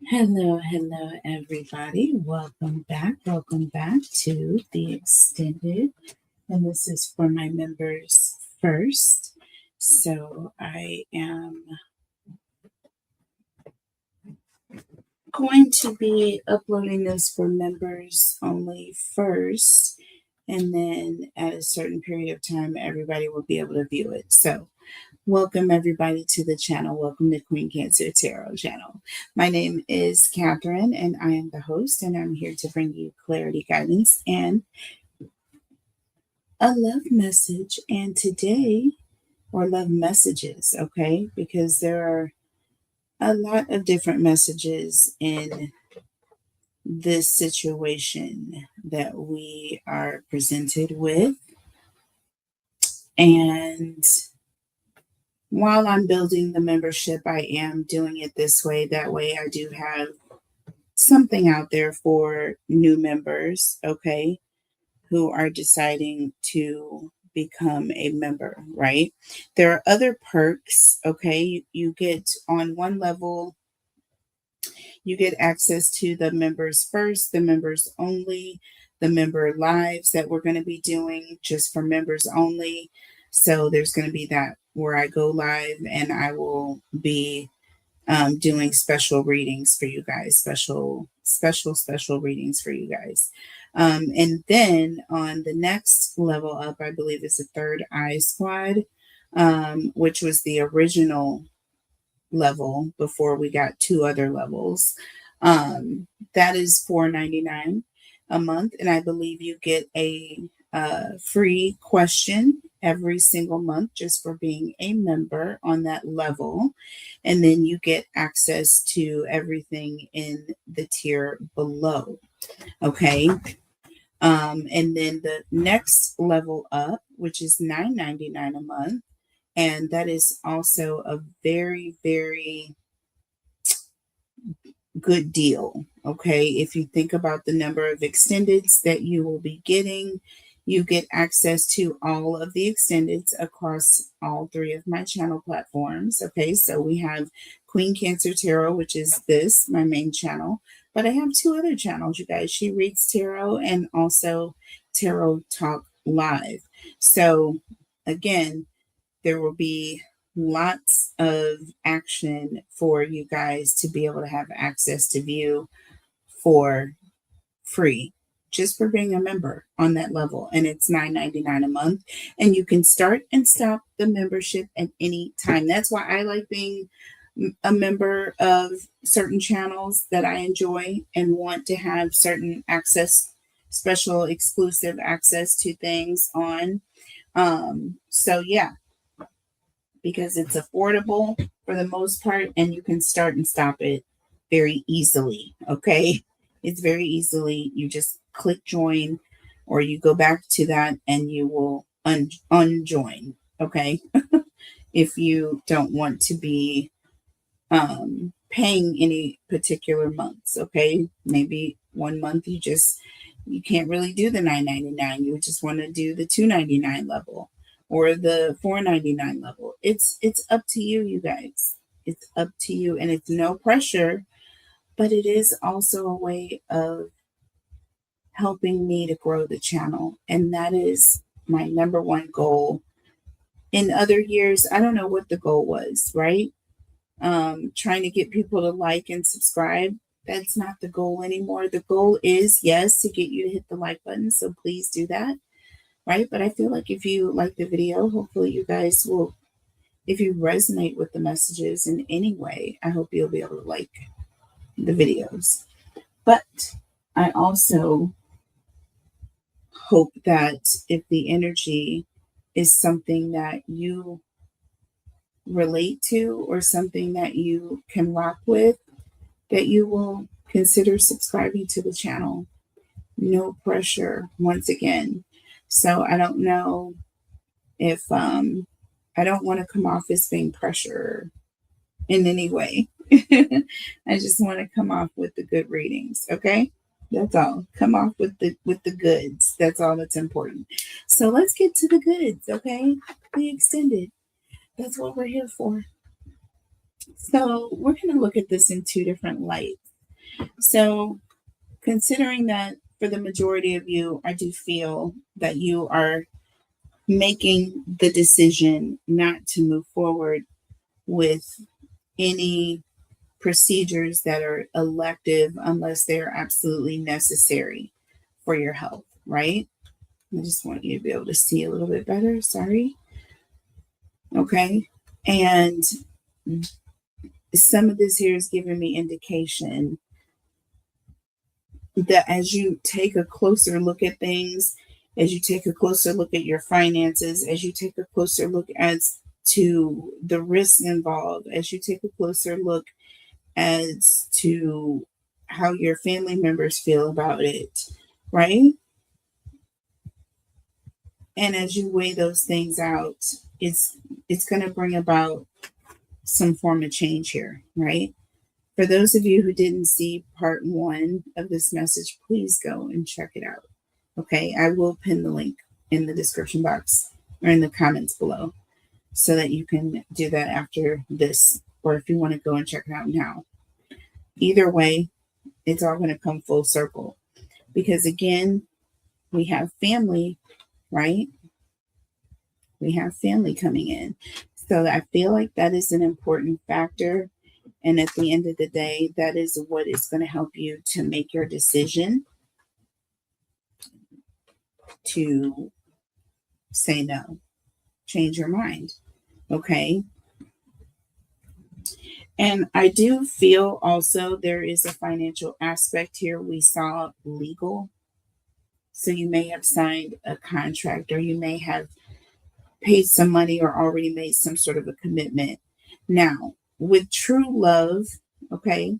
Hello, everybody. Welcome back to the extended. And this is for my members first. So I am going to be uploading this for members only first. And then at a certain period of time, everybody will be able to view it. So welcome everybody to the channel. Welcome to Queen Cancer Tarot channel. My name is Catherine and I am the host, and I'm here to bring you clarity, guidance, and a love message. And today, or love messages, okay? Because there are a lot of different messages in this situation that we are presented with. And while I'm building the membership, I am doing it this way. That way, I do have something out there for new members, okay, who are deciding to become a member, right? There are other perks, okay? You get on one level, you get access to the members first, the members only, the member lives that we're going to be doing just for members only. So there's going to be that where I go live and I will be doing special readings for you guys, special readings for you guys. And then on the next level up, I believe is the Third Eye Squad, which was the original level before we got two other levels. That is $4.99 a month, and I believe you get a free question every single month just for being a member on that level. And then you get access to everything in the tier below. Okay. And then the next level up, which is $9.99 a month. And that is also a very, very good deal. Okay. If you think about the number of extendeds that you will be getting, you get access to all of the extendeds across all three of my channel platforms. Okay. So we have Queen Cancer Tarot, which is this, my main channel. But I have two other channels, you guys. She Reads Tarot and also Tarot Talk Live. So again, there will be lots of action for you guys to be able to have access to view for free just for being a member on that level. And it's $9.99 a month, and you can start and stop the membership at any time. That's why I like being a member of certain channels that I enjoy and want to have certain access, special exclusive access to things on. So yeah, because it's affordable for the most part, and you can start and stop it very easily. Okay. It's very easily. You just click join, or you go back to that and you will unjoin. Okay. If you don't want to be paying any particular months. Okay. Maybe one month you can't really do the $9.99. You just want to do the $2.99 level or the $4.99 level. It's up to you, you guys. It's up to you, and it's no pressure, but it is also a way of helping me to grow the channel, and that is my number one goal. In other years, I don't know what the goal was, right? Trying to get people to like and subscribe. That's not the goal anymore. The goal is, yes, to get you to hit the like button. So please do that. Right. But I feel like if you like the video, hopefully you guys will, if you resonate with the messages in any way, I hope you'll be able to like the videos. But I also hope that if the energy is something that you relate to or something that you can rock with, that you will consider subscribing to the channel. No pressure, once again. So I don't know if I don't want to come off as being pressure in any way. I just want to come off with the good readings, okay? That's all. Come off with the goods. That's all that's important. So let's get to the goods, okay? The extended. That's what we're here for. So we're going to look at this in two different lights. So, considering that for the majority of you, I do feel that you are making the decision not to move forward with any procedures that are elective unless they're absolutely necessary for your health, right? I just want you to be able to see a little bit better. Sorry. Okay. And some of this here is giving me indication that as you take a closer look at things, as you take a closer look at your finances, as you take a closer look as to the risks involved, as you take a closer look as to how your family members feel about it, right? And as you weigh those things out, it's going to bring about some form of change here, right? For those of you who didn't see part 1 of this message, please go and check it out. Okay, I will pin the link in the description box or in the comments below so that you can do that after this, or if you want to go and check it out now. Either way, it's all going to come full circle because, again, we have family, right? We have family coming in. So I feel like that is an important factor. And at the end of the day, that is what is going to help you to make your decision to say no, change your mind. Okay. And I do feel also there is a financial aspect here. We saw legal. So you may have signed a contract, or you may have paid some money or already made some sort of a commitment. Now, with true love, okay,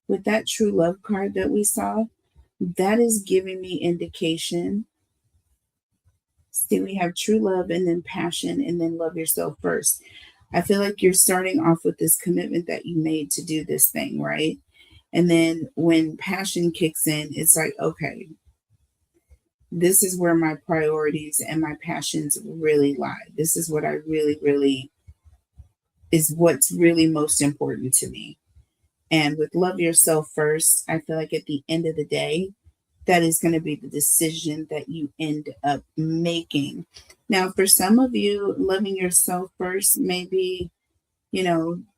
with that true love card that we saw, that is giving me indication. See, we have true love and then passion and then love yourself first. I feel like you're starting off with this commitment that you made to do this thing, right? And then when passion kicks in, it's like, okay, this is where my priorities and my passions really lie. This is what I really is what's really most important to me. And with love yourself first, I feel like at the end of the day, that is going to be the decision that you end up making. Now, for some of you, loving yourself first, maybe,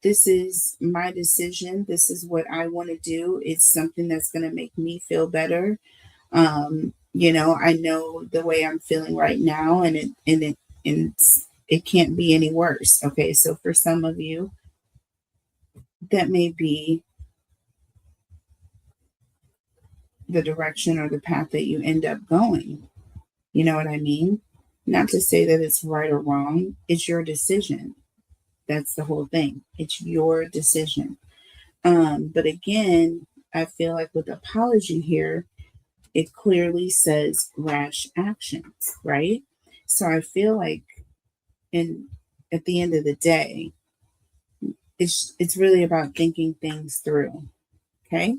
this is my decision. This is what I want to do. It's something that's going to make me feel better. I know the way I'm feeling right now, and it can't be any worse. Okay, so for some of you, that may be the direction or the path that you end up going. You know what I mean? Not to say that it's right or wrong. It's your decision. That's the whole thing. It's your decision. But again, I feel like with apology here, it clearly says rash actions, right? So I feel like at the end of the day, it's really about thinking things through. Okay.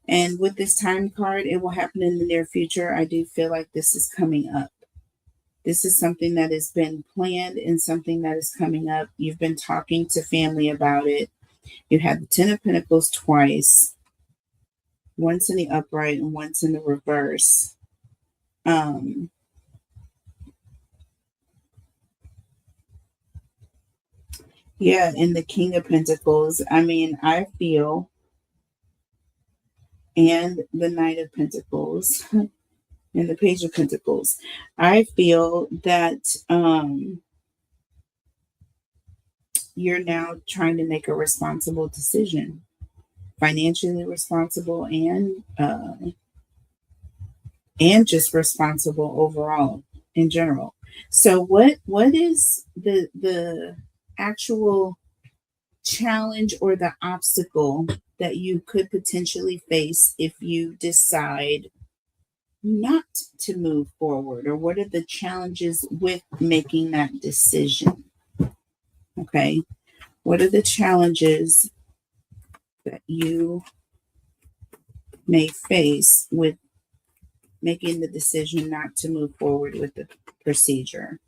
And with this time card, it will happen in the near future. I do feel like this is coming up. This is something that has been planned and something that is coming up. You've been talking to family about it. You had the 10 of Pentacles twice, once in the upright and once in the reverse. Yeah, and the King of Pentacles. I mean, I feel, and the Knight of Pentacles and the Page of Pentacles. I feel that you're now trying to make a responsible decision, financially responsible and just responsible overall in general. So what is the actual challenge or the obstacle that you could potentially face if you decide not to move forward, or what are the challenges with making that decision? Okay, what are the challenges that you may face with making the decision not to move forward with the procedure?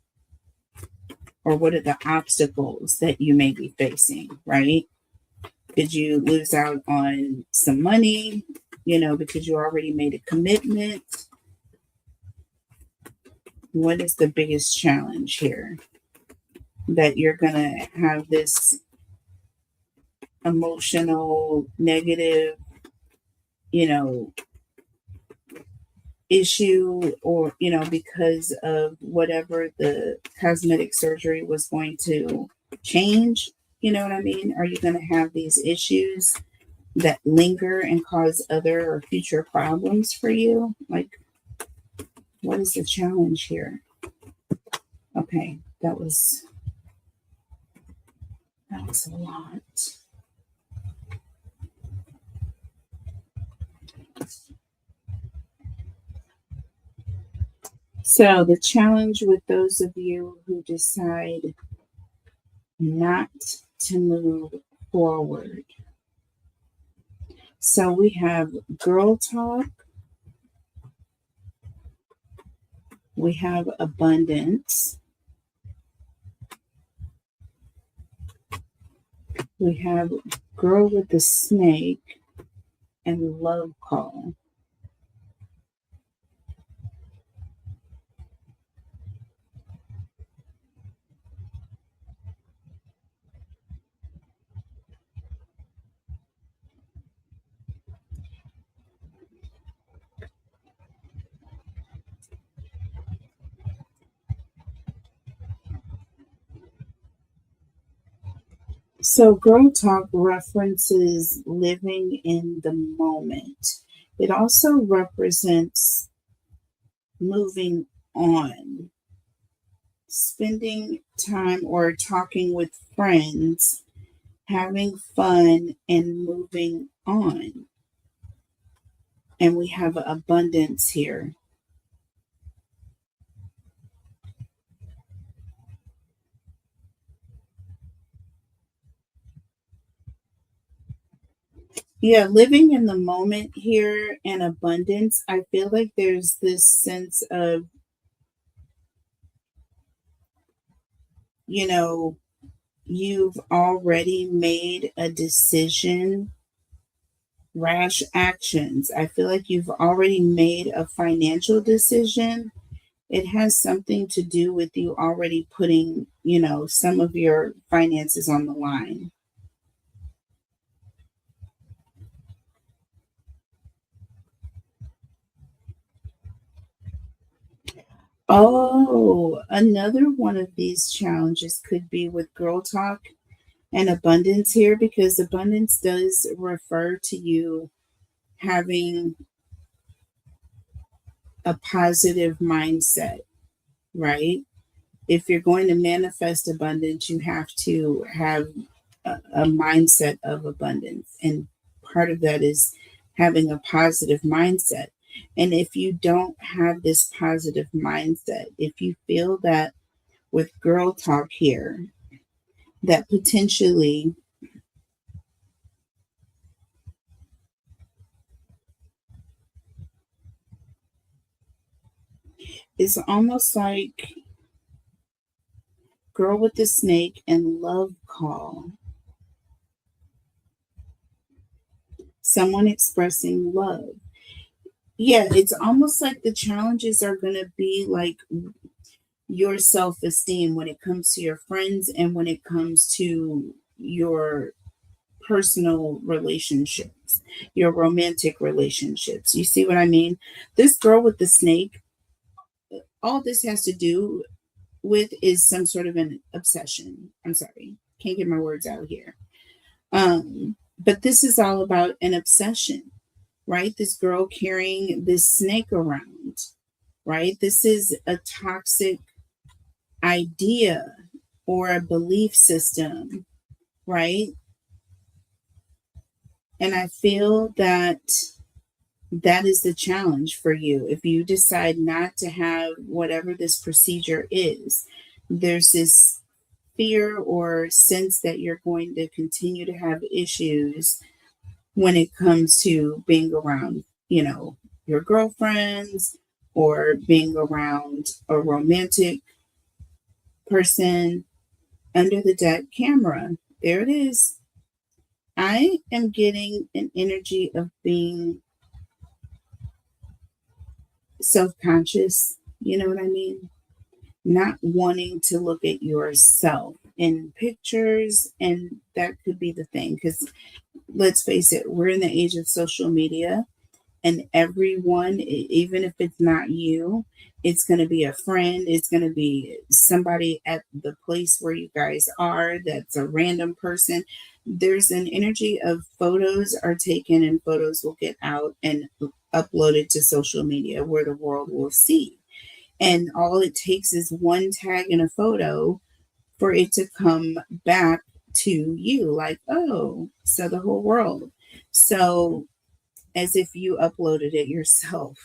Or what are the obstacles that you may be facing, right? Did you lose out on some money, because you already made a commitment? What is the biggest challenge here? That you're going to have this emotional, negative, you know, issue, or, because of whatever the cosmetic surgery was going to change? You know what I mean? Are you going to have these issues that linger and cause other or future problems for you? Like, what is the challenge here? Okay, that was a lot. So the challenge with those of you who decide not to move forward. So we have girl talk, we have abundance, we have girl with the snake, and love call. So, girl talk references living in the moment. It also represents moving on, spending time or talking with friends, having fun, and moving on. And we have abundance here. Yeah, living in the moment here and abundance. I feel like there's this sense of, you know, you've already made a decision, rash actions. I feel like you've already made a financial decision. It has something to do with you already putting, some of your finances on the line. Oh, another one of these challenges could be with girl talk and abundance here, because abundance does refer to you having a positive mindset, right? If you're going to manifest abundance, you have to have a mindset of abundance. And part of that is having a positive mindset. And if you don't have this positive mindset, if you feel that with girl talk here, that potentially is almost like girl with the snake and love call, someone expressing love. Yeah, it's almost like the challenges are going to be like your self esteem when it comes to your friends and when it comes to your personal relationships, your romantic relationships. You see what I mean? This girl with the snake, all this has to do with is some sort of an obsession. I'm sorry, can't get my words out here. But this is all about an obsession, right? This girl carrying this snake around, right? This is a toxic idea or a belief system, right? And I feel that that is the challenge for you. If you decide not to have whatever this procedure is, there's this fear or sense that you're going to continue to have issues when it comes to being around, your girlfriends, or being around a romantic person. Under the deck camera, there it is. I am getting an energy of being self-conscious. You know what I mean? Not wanting to look at yourself in pictures. And that could be the thing. Because let's face it, we're in the age of social media, and everyone, even if it's not you, it's going to be a friend, it's going to be somebody at the place where you guys are that's a random person. There's an energy of photos are taken and photos will get out and uploaded to social media where the world will see. And all it takes is one tag in a photo for it to come back to you like, oh, so the whole world. So as if you uploaded it yourself.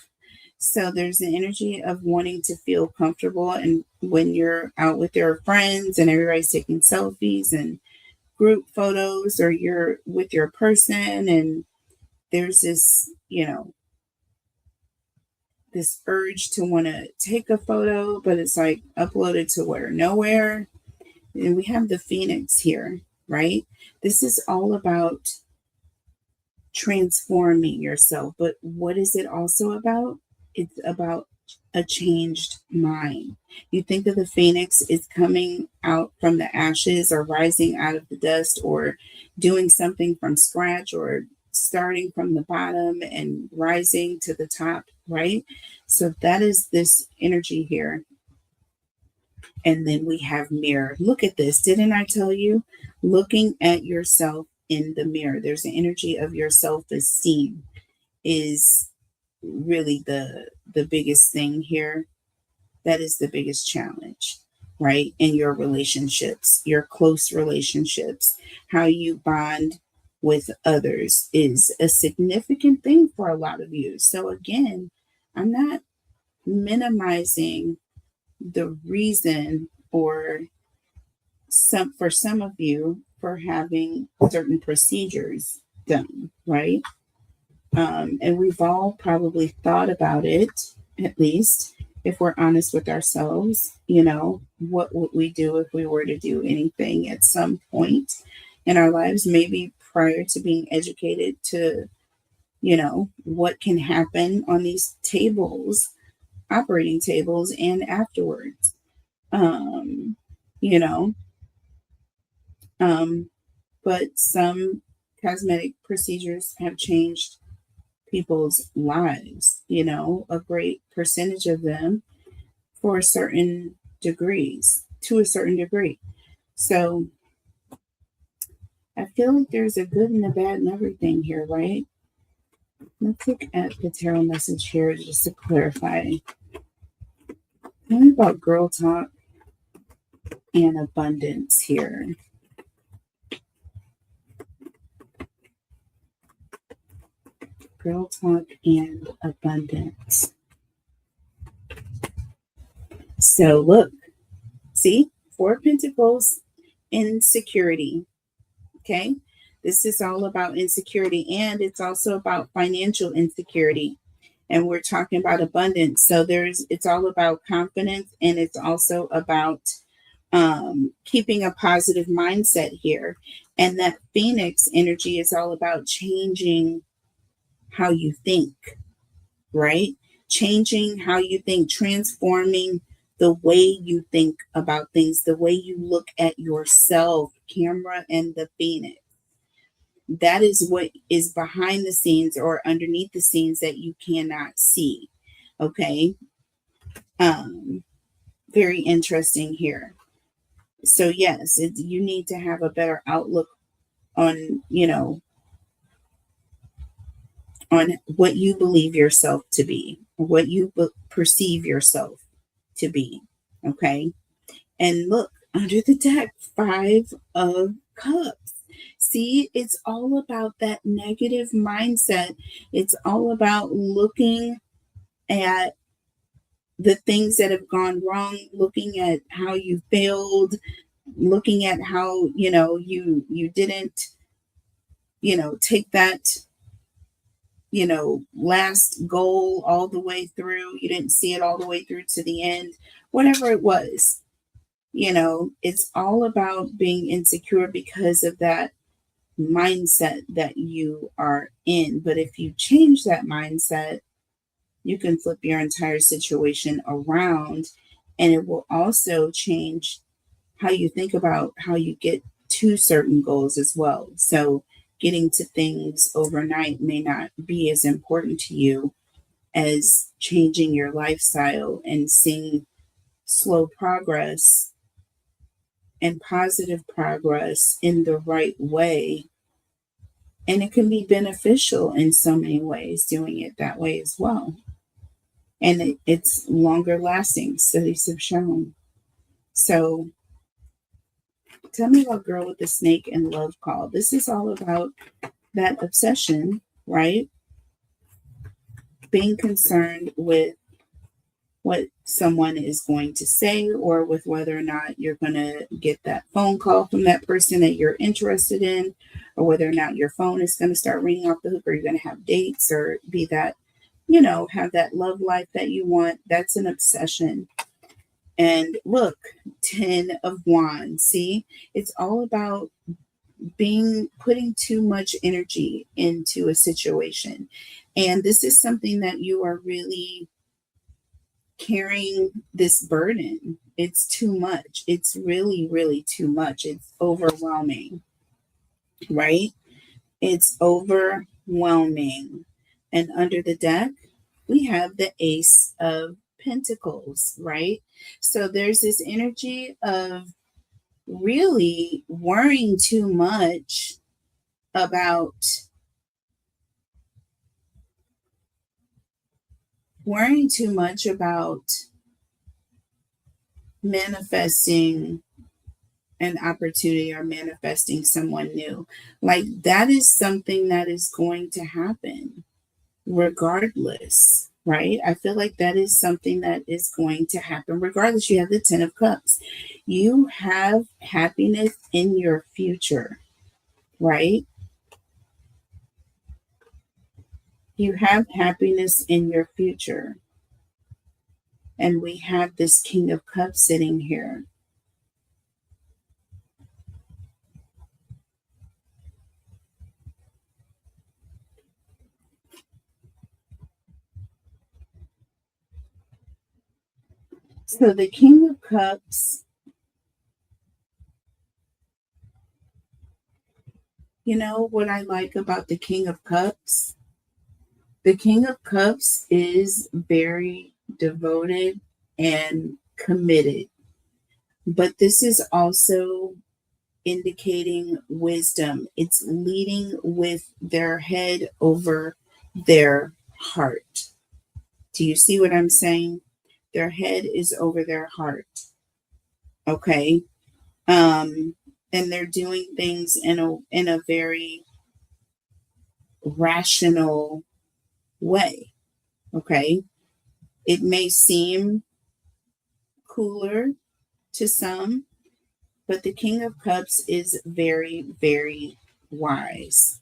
So there's an energy of wanting to feel comfortable. And when you're out with your friends and everybody's taking selfies and group photos, or you're with your person and there's this, this urge to want to take a photo, but it's like uploaded to where? Nowhere. And we have the Phoenix here, right? This is all about transforming yourself. But what is it also about? It's about a changed mind. You think of the phoenix is coming out from the ashes or rising out of the dust or doing something from scratch or starting from the bottom and rising to the top, right? So that is this energy here. And then we have mirror. Look at this. Didn't I tell you? Looking at yourself in the mirror. There's an energy of your self-esteem is really the biggest thing here. That is the biggest challenge, right? In your relationships, your close relationships, how you bond with others is a significant thing for a lot of you. So again, I'm not minimizing the reason or for some of you for having certain procedures done, right? And we've all probably thought about it, at least if we're honest with ourselves. What would we do if we were to do anything at some point in our lives, maybe prior to being educated to, what can happen on these tables, operating tables, and afterwards. Um, you know, um, but some cosmetic procedures have changed people's lives, a great percentage of them for certain degrees, to a certain degree. So I feel like there's a good and a bad and everything here, right? Let's look at the tarot message here just to clarify. Tell me about girl talk and abundance here. Girl talk and abundance. So look, see, Four of Pentacles, insecurity. Okay. This is all about insecurity, and it's also about financial insecurity. And we're talking about abundance. So it's all about confidence, and it's also about keeping a positive mindset here. And that Phoenix energy is all about changing how you think, right? Changing how you think, transforming the way you think about things, the way you look at yourself, camera and the Phoenix. That is what is behind the scenes or underneath the scenes that you cannot see. Okay. Very interesting here. So yes, you need to have a better outlook on, on what you believe yourself to be, what you perceive yourself to be. Okay. And look, under the deck, Five of Cups. See, it's all about that negative mindset. It's all about looking at the things that have gone wrong, looking at how you failed, looking at how, you didn't, take that, last goal all the way through. You didn't see it all the way through to the end, whatever it was. It's all about being insecure because of that mindset that you are in. But if you change that mindset, you can flip your entire situation around, and it will also change how you think about how you get to certain goals as well. So, getting to things overnight may not be as important to you as changing your lifestyle and seeing slow progress and positive progress in the right way. And it can be beneficial in so many ways doing it that way as well. And it's longer lasting, studies have shown. So tell me about Girl with the Snake and Love Call. This is all about that obsession, right? Being concerned with what someone is going to say, or with whether or not you're going to get that phone call from that person that you're interested in, or whether or not your phone is going to start ringing off the hook, or you're going to have dates, or be that, have that love life that you want. That's an obsession. And look, 10 of Wands. See, it's all about putting too much energy into a situation. And this is something that you are really carrying this burden. It's too much. It's really, really too much. It's overwhelming, right? It's overwhelming. And under the deck, we have the Ace of Pentacles, right? So there's this energy of really worrying too much about manifesting an opportunity or manifesting someone new. Like, that is something that is going to happen regardless, right? I feel like that is something that is going to happen regardless. You have the 10 of Cups. You have happiness in your future, right? You have happiness in your future. And we have this King of Cups sitting here. So the King of Cups, you know what I like about the King of Cups? The King of Cups is very devoted and committed. But this is also indicating wisdom. It's leading with their head over their heart. Do you see what I'm saying? Their head is over their heart. Okay. And they're doing things in a very rational way. Okay. It may seem cooler to some, but the King of Cups is very, very wise.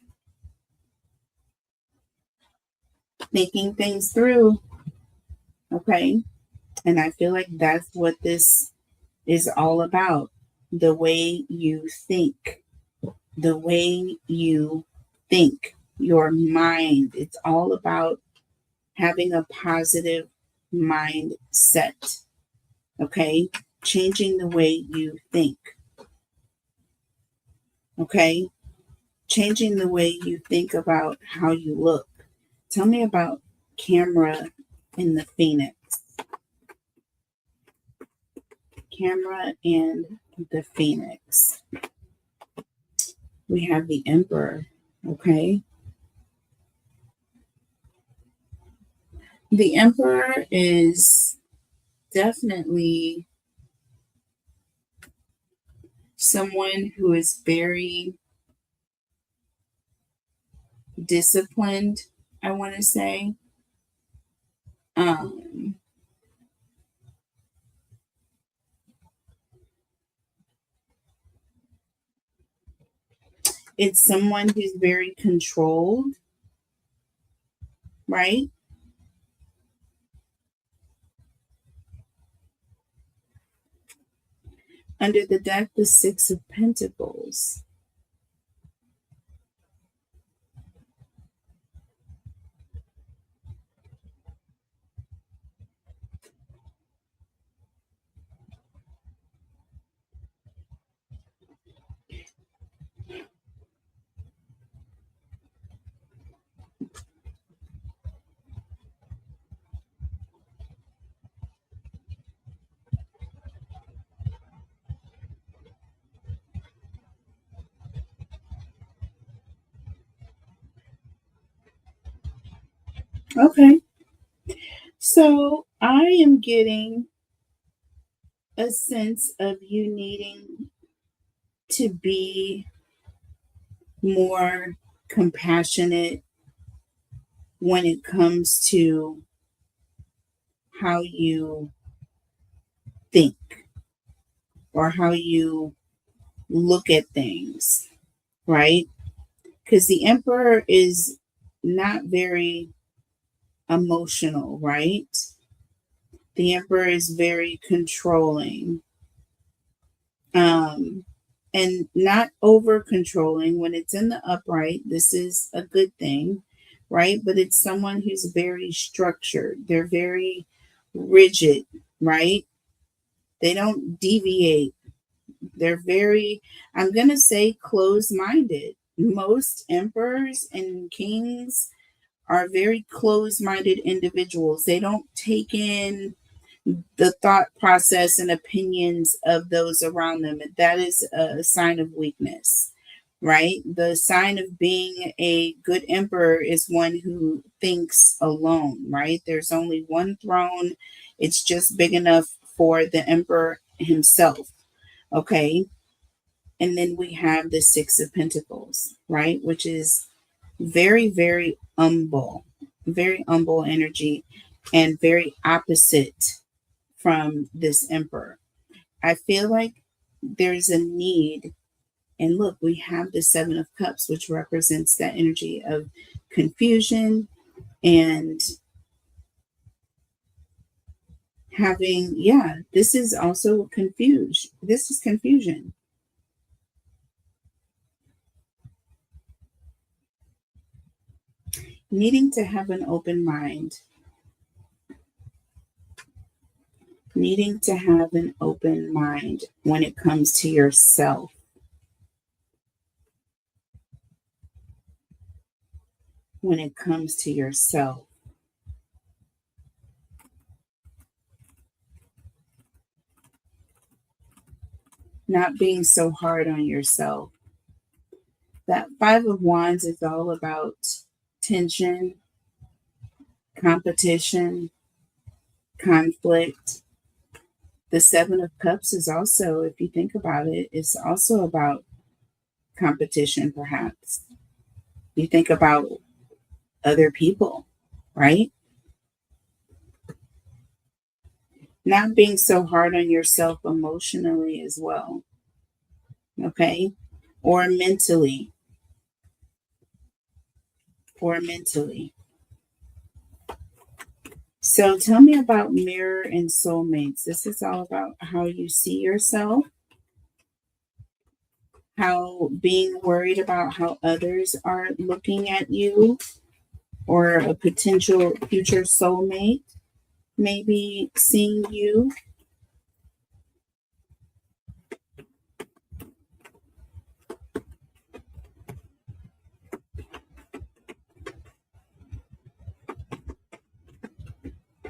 Thinking things through. Okay. And I feel like that's what this is all about. The way you think. The way you think. Your mind. It's all about having a positive mindset. Okay. Changing the way you think. Okay. Changing the way you think about how you look. Tell me about camera in the Phoenix. Camera and the Phoenix. We have the Emperor. Okay. The Emperor is definitely someone who is very disciplined, I want to say. Um, it's someone who's very controlled, right? Under the deck, the Six of Pentacles. Okay. So I am getting a sense of you needing to be more compassionate when it comes to how you think or how you look at things, right? Because the emperor is not very emotional, right? The emperor is very controlling, um, and not over controlling. When it's in the upright, this is a good thing, right? But it's someone who's very structured, they're very rigid, right? They don't deviate. They're very, I'm going to say, closed minded. Most emperors and kings are very closed minded individuals. They don't take in the thought process and opinions of those around them. That is a sign of weakness, right? The sign of being a good emperor is one who thinks alone, right? There's only one throne, it's just big enough for the emperor himself, okay? And then we have the Six of Pentacles, right? Which is very, very humble energy and very opposite from this emperor. I feel like there's a need. And look, we have the Seven of Cups, which represents that energy of confusion and having, yeah, this is also confusion. This is confusion. Needing to have an open mind, needing to have an open mind when it comes to yourself. When it comes to yourself, not being so hard on yourself. That Five of Wands is all about tension, competition, conflict. The Seven of Cups is also, if you think about it, it's also about competition, perhaps. You think about other people, right? Not being so hard on yourself emotionally as well, okay? Or mentally, or mentally. So tell me about mirror and soulmates. This is all about how you see yourself, how being worried about how others are looking at you, or a potential future soulmate maybe seeing you.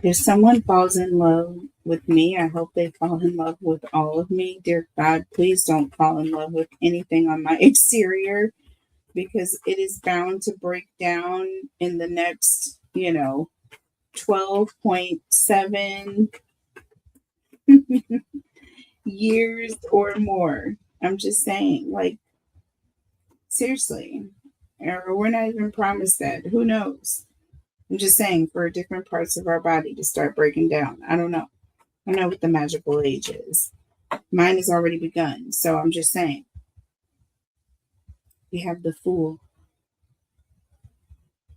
If someone falls in love with me, I hope they fall in love with all of me. Dear God, please don't fall in love with anything on my exterior because it is bound to break down in the next, 12.7 years or more. I'm just saying, like, seriously. Or we're not even promised that. Who knows? I'm just saying, for different parts of our body to start breaking down. I don't know. I don't know what the magical age is. Mine has already begun. So I'm just saying. We have the Fool.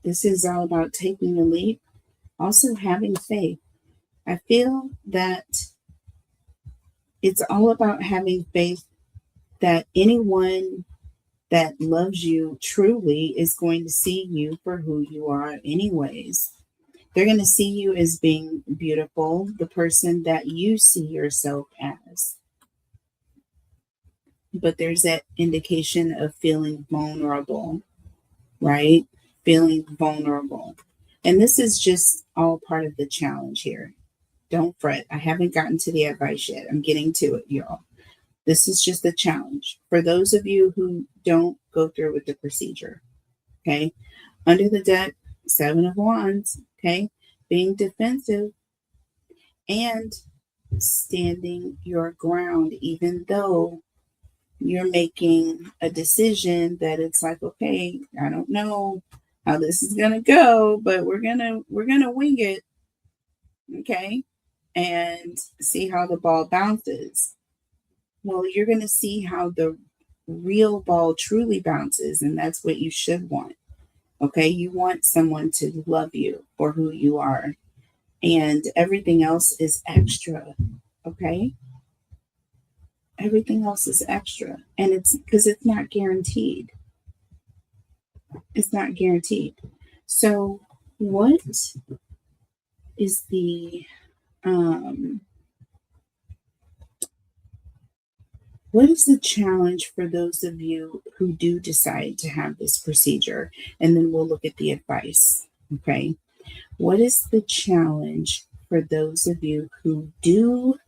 This is all about taking a leap, also having faith. I feel that it's all about having faith that anyone that loves you truly is going to see you for who you are, anyways. They're going to see you as being beautiful, the person that you see yourself as. But there's that indication of feeling vulnerable, right? Feeling vulnerable. And this is just all part of the challenge here. Don't fret. I haven't gotten to the advice yet. I'm getting to it, y'all. This is just a challenge for those of you who don't go through with the procedure. Okay. Under the deck, Seven of Wands, okay? Being defensive and standing your ground, even though you're making a decision that it's like, okay, I don't know how this is gonna go, but we're gonna wing it, okay, and see how the ball bounces. Well, you're gonna see how the real ball truly bounces, and that's what you should want. Okay, you want someone to love you for who you are, and everything else is extra. Okay, everything else is extra, and it's because it's not guaranteed. It's not guaranteed. So, what is the um, what is the challenge for those of you who do decide to have this procedure? And then we'll look at the advice. Okay, what is the challenge for those of you who do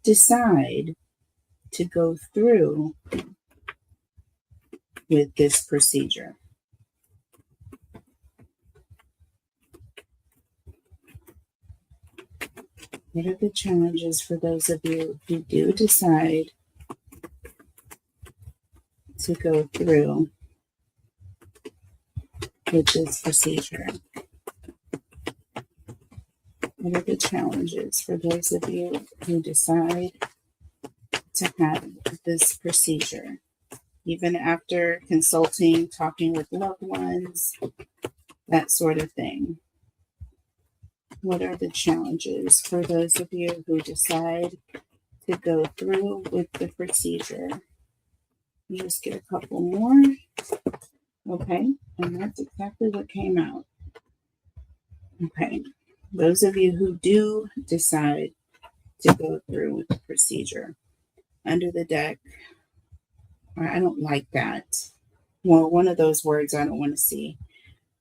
decide to go through with this procedure? What are the challenges for those of you who do decide to go through with this procedure? What are the challenges for those of you who decide to have this procedure? Even after consulting, talking with loved ones, that sort of thing. What are the challenges for those of you who decide to go through with the procedure? You just get a couple more. Okay, and that's exactly what came out. Okay, those of you who do decide to go through with the procedure. Under the deck, I don't like that. Well, one of those words I don't want to see.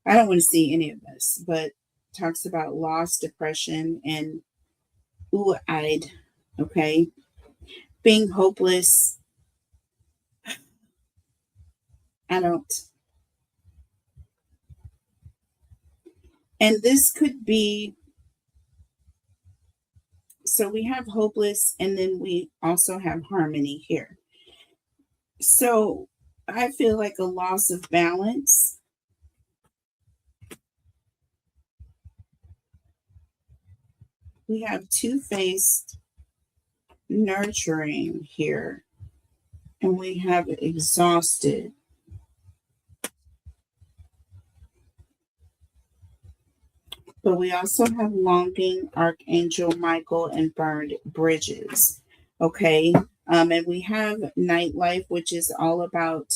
I don't want to see any of this, but talks about loss, depression, and ooh-eyed. Okay, being hopeless. I don't. And this could be, so we have hopeless, and then we also have harmony here. So I feel like a loss of balance. We have two-faced nurturing here, and we have exhausted. But we also have longing, Archangel Michael, and burned bridges. Okay. And we have nightlife, which is all about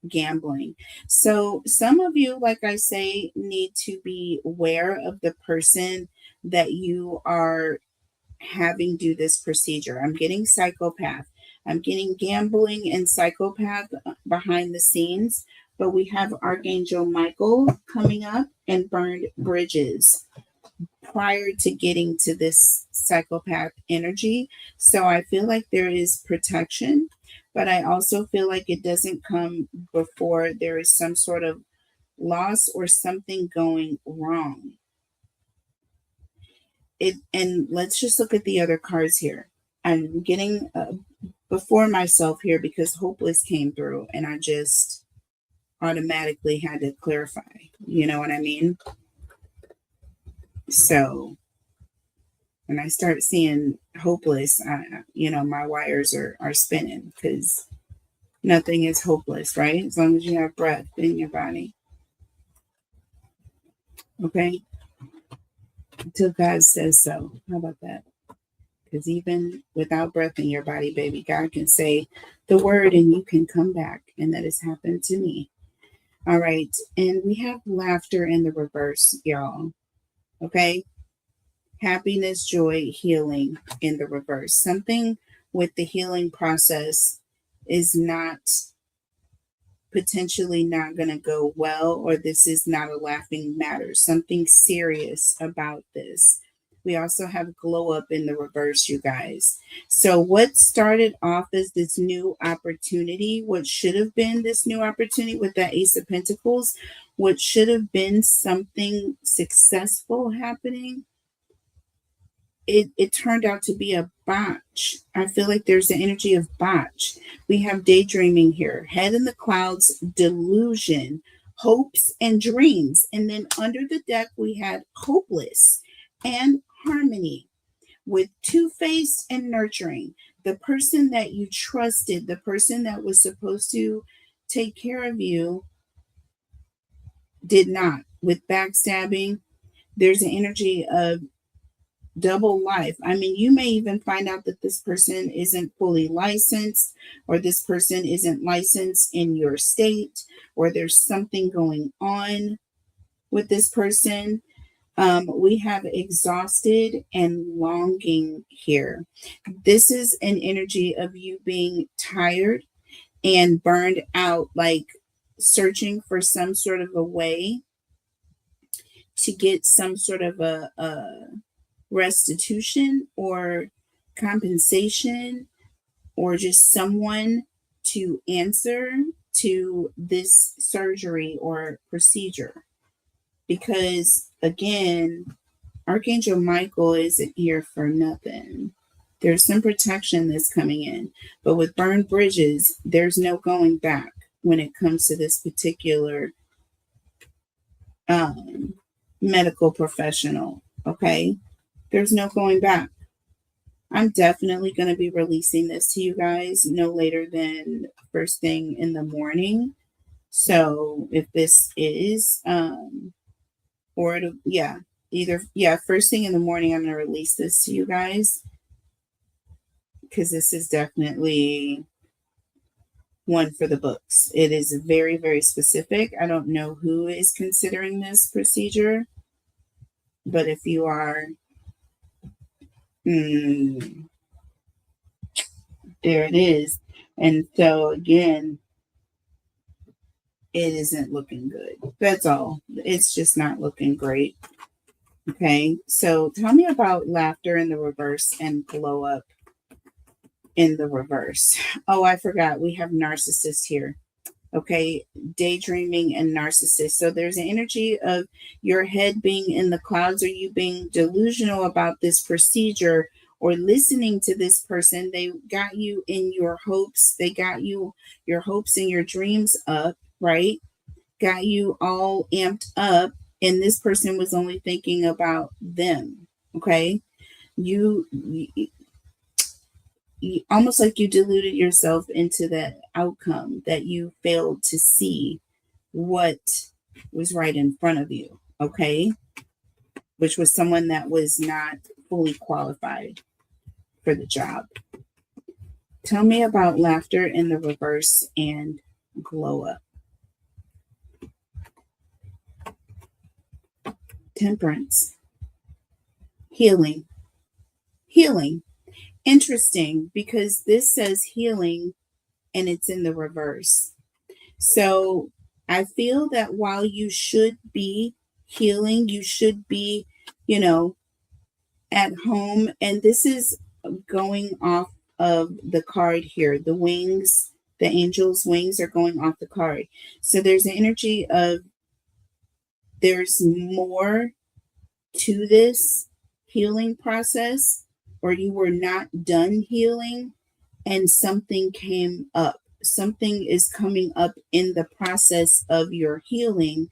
gambling. So some of you, like I say, need to be aware of the person that you are having do this procedure. I'm getting psychopath. I'm getting gambling and psychopath behind the scenes, but we have Archangel Michael coming up and burned bridges prior to getting to this psychopath energy. So I feel like there is protection, but I also feel like it doesn't come before there is some sort of loss or something going wrong. And let's just look at the other cards here. I'm getting before myself here because hopeless came through and I just automatically had to clarify. You know what I mean? So when I start seeing hopeless, my wires are spinning because nothing is hopeless, right? As long as you have breath in your body. Okay? Until God says so. How about that? Because even without breath in your body, baby, God can say the word and you can come back. And that has happened to me. All right. And we have laughter in the reverse, y'all. Okay. Happiness, joy, healing in the reverse. Something with the healing process is not potentially not going to go well, or this is not a laughing matter. Something serious about this. We also have glow up in the reverse, you guys. So what started off as this new opportunity, what should have been this new opportunity with that Ace of Pentacles, what should have been something successful happening, it turned out to be a botch. I feel like there's the energy of botch. We have daydreaming here, head in the clouds, delusion, hopes and dreams. And then under the deck, we had hopeless and harmony with two-faced and nurturing. The person that you trusted, the person that was supposed to take care of you, did not. With backstabbing, there's an energy of double life. I mean, you may even find out that this person isn't fully licensed, or this person isn't licensed in your state, or there's something going on with this person. We have exhausted and longing here. This is an energy of you being tired and burned out, like searching for some sort of a way to get some sort of a restitution or compensation, or just someone to answer to this surgery or procedure. Because again, Archangel Michael isn't here for nothing. There's some protection that's coming in, but with burned bridges, there's no going back when it comes to this particular medical professional. Okay, there's no going back. I'm definitely going to be releasing this to you guys no later than first thing in the morning. So if this is or it'll, first thing in the morning, I'm going to release this to you guys, because this is definitely one for the books. It is very, very specific. I don't know who is considering this procedure, but if you are, there it is. And so again, it isn't looking good. That's all. It's just not looking great. Okay, so tell me about laughter in the reverse and glow up in the reverse. Oh, I forgot. We have narcissist here. Okay, daydreaming and narcissist. So there's an energy of your head being in the clouds, or you being delusional about this procedure, or listening to this person. They got you in your hopes. They got you, your hopes and your dreams up, right? Got you all amped up, and this person was only thinking about them. Okay, you almost like you deluded yourself into that outcome, that you failed to see what was right in front of you. Okay, which was someone that was not fully qualified for the job. Tell me about laughter in the reverse and glow up. Temperance. Healing. Healing. Interesting, because this says healing and it's in the reverse. So I feel that while you should be healing, you should be, at home. And this is going off of the card here. The wings, the angel's wings are going off the card. So there's an energy of there's more to this healing process, or you were not done healing and something came up. Something is coming up in the process of your healing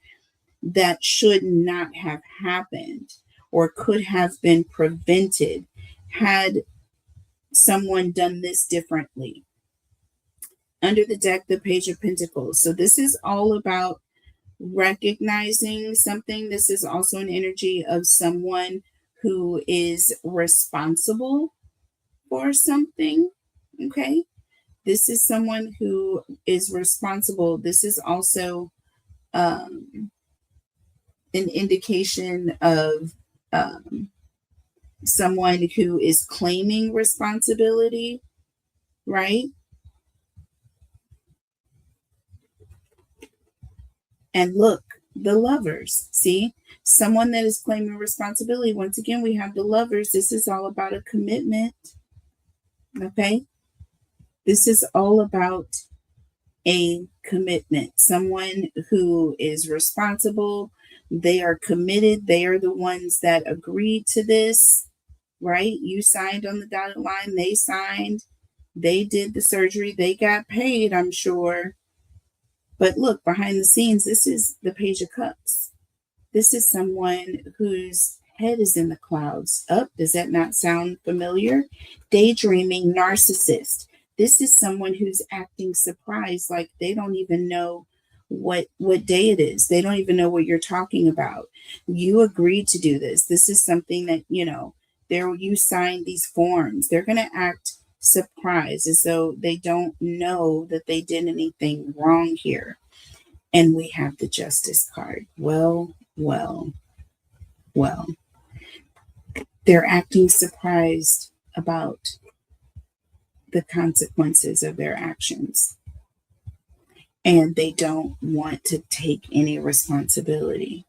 that should not have happened, or could have been prevented had someone done this differently. Under the deck, the Page of Pentacles. So this is all about recognizing something. This is also an energy of someone who is responsible for something. Okay, this is someone who is responsible. This is also an indication of someone who is claiming responsibility, right? And look, The Lovers. See, someone that is claiming responsibility. Once again, we have the Lovers. This is all about a commitment. Okay. This is all about a commitment. Someone who is responsible. They are committed. They are the ones that agreed to this, right? You signed on the dotted line. They signed. They did the surgery. They got paid, I'm sure. But look, behind the scenes, this is the Page of Cups. This is someone whose head is in the clouds. Up, does that not sound familiar? Daydreaming narcissist. This is someone who's acting surprised, like they don't even know what day it is. They don't even know what you're talking about. You agreed to do this. This is something that, there you signed these forms. They're going to act surprised as though they don't know that they did anything wrong here. And we have the Justice card. Well. They're acting surprised about the consequences of their actions. And they don't want to take any responsibility.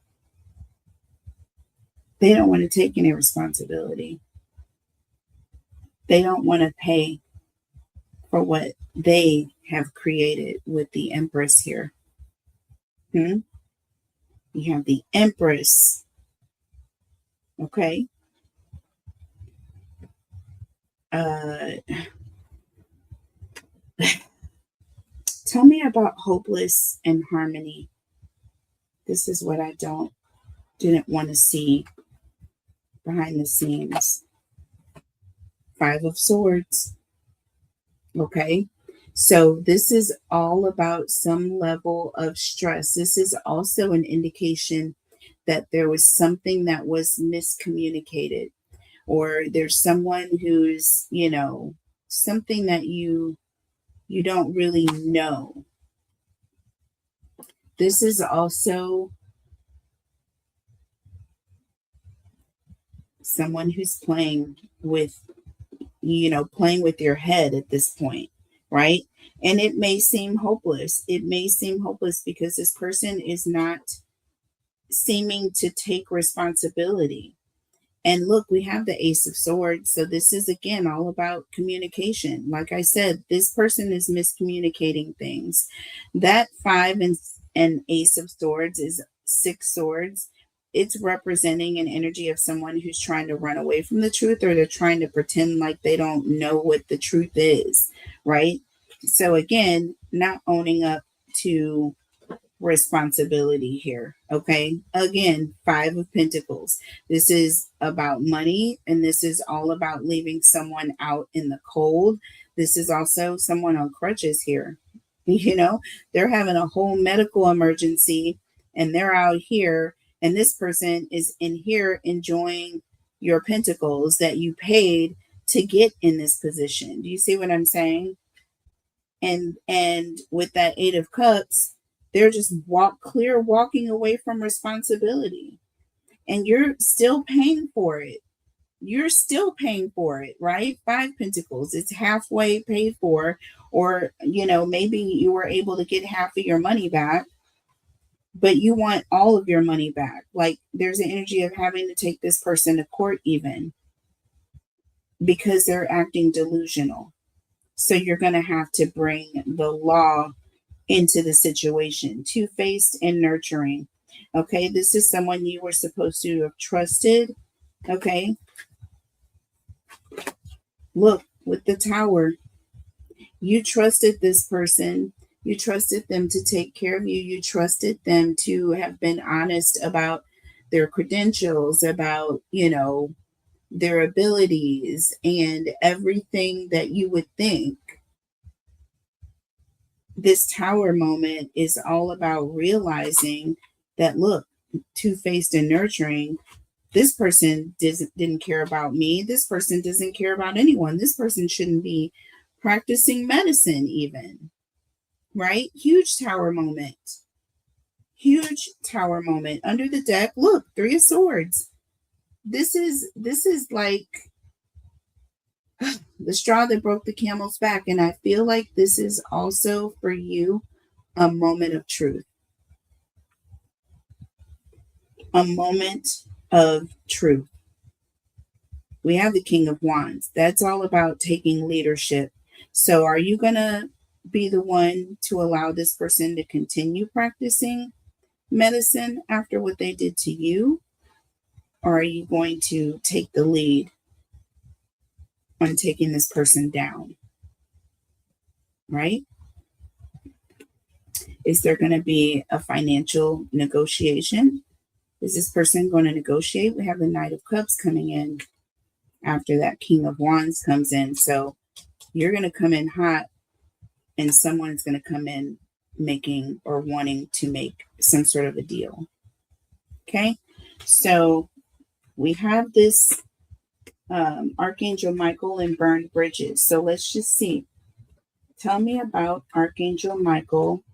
They don't want to take any responsibility. They don't want to pay for what they have created with the Empress here. You have the Empress. Okay. Tell me about hopeless and harmony. This is what I didn't want to see behind the scenes. 5 of Swords. Okay. So this is all about some level of stress. This is also an indication that there was something that was miscommunicated, or there's someone who's, something that you don't really know. This is also someone who's playing with your head at this point, right? And it may seem hopeless. It may seem hopeless because this person is not seeming to take responsibility. And look, we have the Ace of Swords. So this is, again, all about communication. Like I said, this person is miscommunicating things. That 5 and Ace of Swords is 6 swords. It's representing an energy of someone who's trying to run away from the truth, or they're trying to pretend like they don't know what the truth is, right? So again, not owning up to responsibility here. Okay. Again, 5 of Pentacles. This is about money, and this is all about leaving someone out in the cold. This is also someone on crutches here. They're having a whole medical emergency and they're out here, and this person is in here enjoying your pentacles that you paid to get in this position. Do you see what I'm saying? And with that 8 of Cups, they're just walking away from responsibility, and you're still paying for it. You're still paying for it, right? 5 Pentacles, it's halfway paid for, or maybe you were able to get half of your money back, but you want all of your money back. Like, there's an energy of having to take this person to court even because they're acting delusional. So you're going to have to bring the law into the situation. Two-faced and nurturing. Okay, this is someone you were supposed to have trusted. Okay. Look, with the Tower, you trusted this person. You trusted them to take care of you. You trusted them to have been honest about their credentials, about, their abilities and everything that you would think. This Tower moment is all about realizing that, look, two-faced and nurturing, this person didn't care about me. This person doesn't care about anyone. This person shouldn't be practicing medicine even, right? Huge Tower moment. Huge Tower moment. Under the deck, look, 3 of Swords. This is like the straw that broke the camel's back. And I feel like this is also for you a moment of truth. a moment of truth. We have the King of Wands. That's all about taking leadership. So are you going to be the one to allow this person to continue practicing medicine after what they did to you? Or are you going to take the lead on taking this person down? Right? Is there going to be a financial negotiation? Is this person going to negotiate? We have the Knight of Cups coming in after that King of Wands comes in. So you're going to come in hot, and someone's going to come in making or wanting to make some sort of a deal. Okay, so we have this Archangel Michael and burned bridges. So let's just see. Tell me about Archangel Michael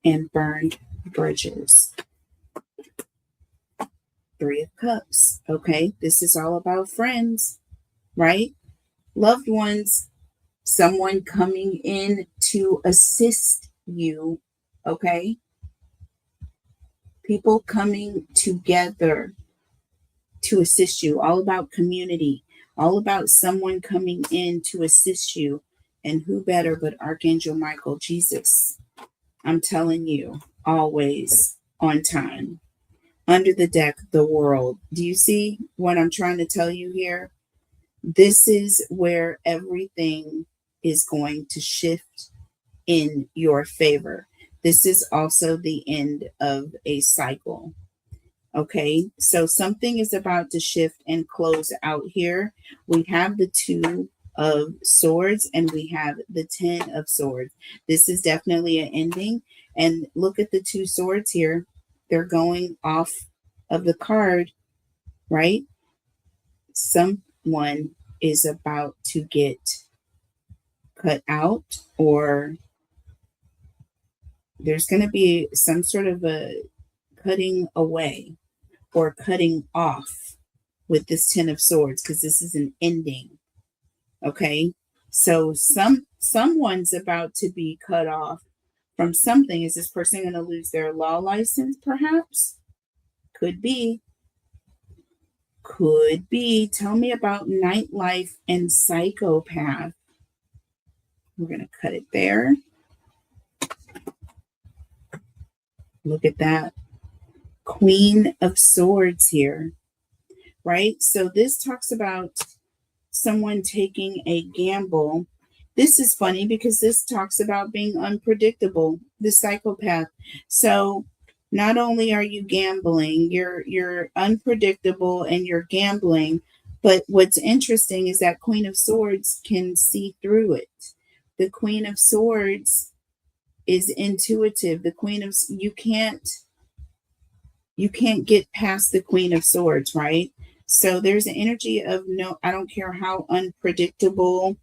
and burned bridges. Three of Cups. Okay, this is all about friends, right? Loved ones, someone coming in to assist you, okay? People coming together to assist you, all about community, all about someone coming in to assist you. And who better but Archangel Michael, Jesus? I'm telling you, always on time. Under the deck, the world. Do you see what I'm trying to tell you here? This is where everything is going to shift in your favor. This is also the end of a cycle. Okay, so something is about to shift and close out here. We have the Two of Swords and we have the Ten of Swords. This is definitely an ending. And look at the Two Swords here. They're going off of the card, right? Someone is about to get cut out, or there's going to be some sort of a cutting away or cutting off with this Ten of Swords, because this is an ending. Okay, so someone's about to be cut off from something. Is this person going to lose their law license? Perhaps. Could be. Could be. Tell me about nightlife and psychopath. We're going to cut it there. Look at that. Queen of Swords here, right? So this talks about someone taking a gamble. This is funny because this talks about being unpredictable, the psychopath. So not only are you gambling, you're unpredictable and you're gambling, but what's interesting is that Queen of Swords can see through it. The Queen of Swords is intuitive. The Queen of you can't get past the Queen of Swords, right? So there's an energy of no, I don't care how unpredictable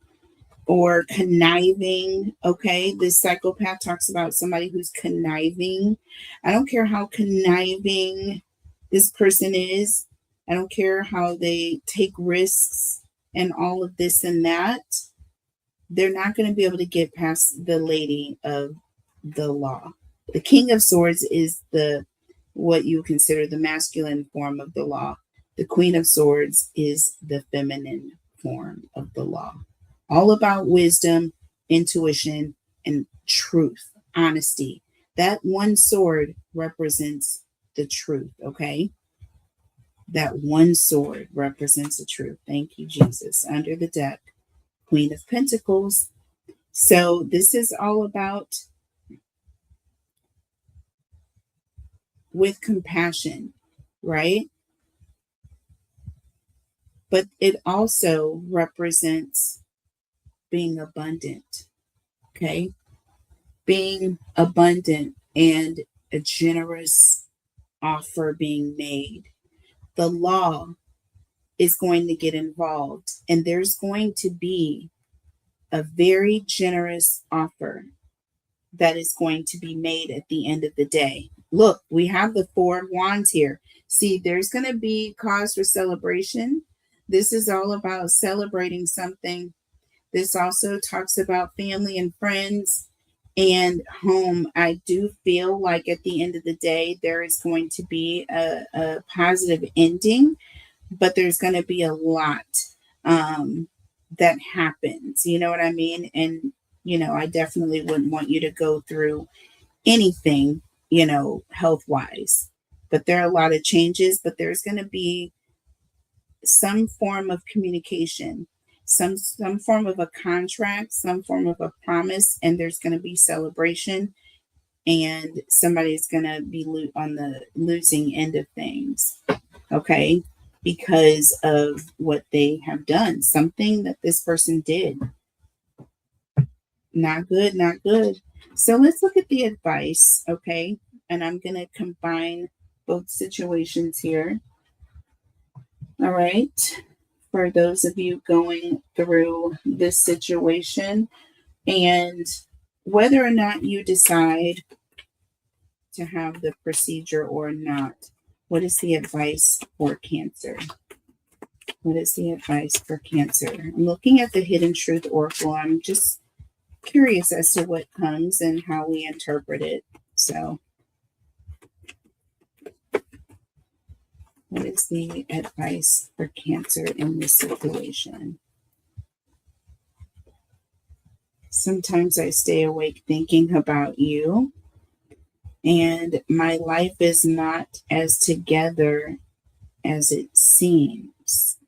or conniving. Okay, this psychopath talks about somebody who's conniving. I don't care how conniving this person is. I don't care how they take risks and all of this and that. They're not going to be able to get past the lady of the law. The King of Swords is what you consider the masculine form of the law. The Queen of Swords is the feminine form of the law. All about wisdom, intuition, and truth, honesty. That one sword represents the truth, okay? That one sword represents the truth. Thank you, Jesus. Under the deck, Queen of Pentacles. So this is all about with compassion, right? But it also represents being abundant, okay? Being abundant and a generous offer being made. The law is going to get involved, and there's going to be a very generous offer that is going to be made at the end of the day. Look, we have the Four of Wands here. See, there's going to be cause for celebration. This is all about celebrating something. This also talks about family and friends And home, I do feel like at the end of the day, there is going to be a positive ending, but there's going to be a lot that happens. You know what I mean? And, I definitely wouldn't want you to go through anything, health wise. But there are a lot of changes, but there's going to be some form of communication, some form of a contract, some form of a promise, and there's going to be celebration, and somebody's going to be on the losing end of things, okay, because of what they have done, something that this person did. Not good, not good. So let's look at the advice, okay? And I'm going to combine both situations here. All right. For those of you going through this situation, and whether or not you decide to have the procedure or not, what is the advice for Cancer? What is the advice for Cancer? I'm looking at the Hidden Truth Oracle. I'm just curious as to what comes and how we interpret it. So, what is the advice for Cancer in this situation? Sometimes I stay awake thinking about you, and my life is not as together as it seems.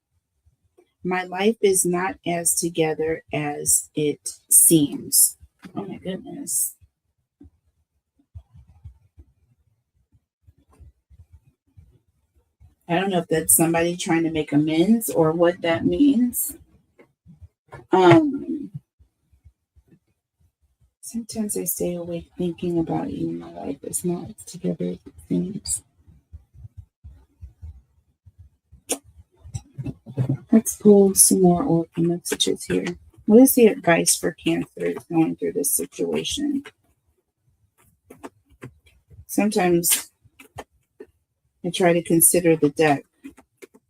My life is not as together as it seems. Oh my goodness. I don't know if that's somebody trying to make amends or what that means. Sometimes I stay awake thinking about you. My life is not as together as it seems. Let's pull some more oracle messages here. What is the advice for Cancer going through this situation? Sometimes I try to consider the deck,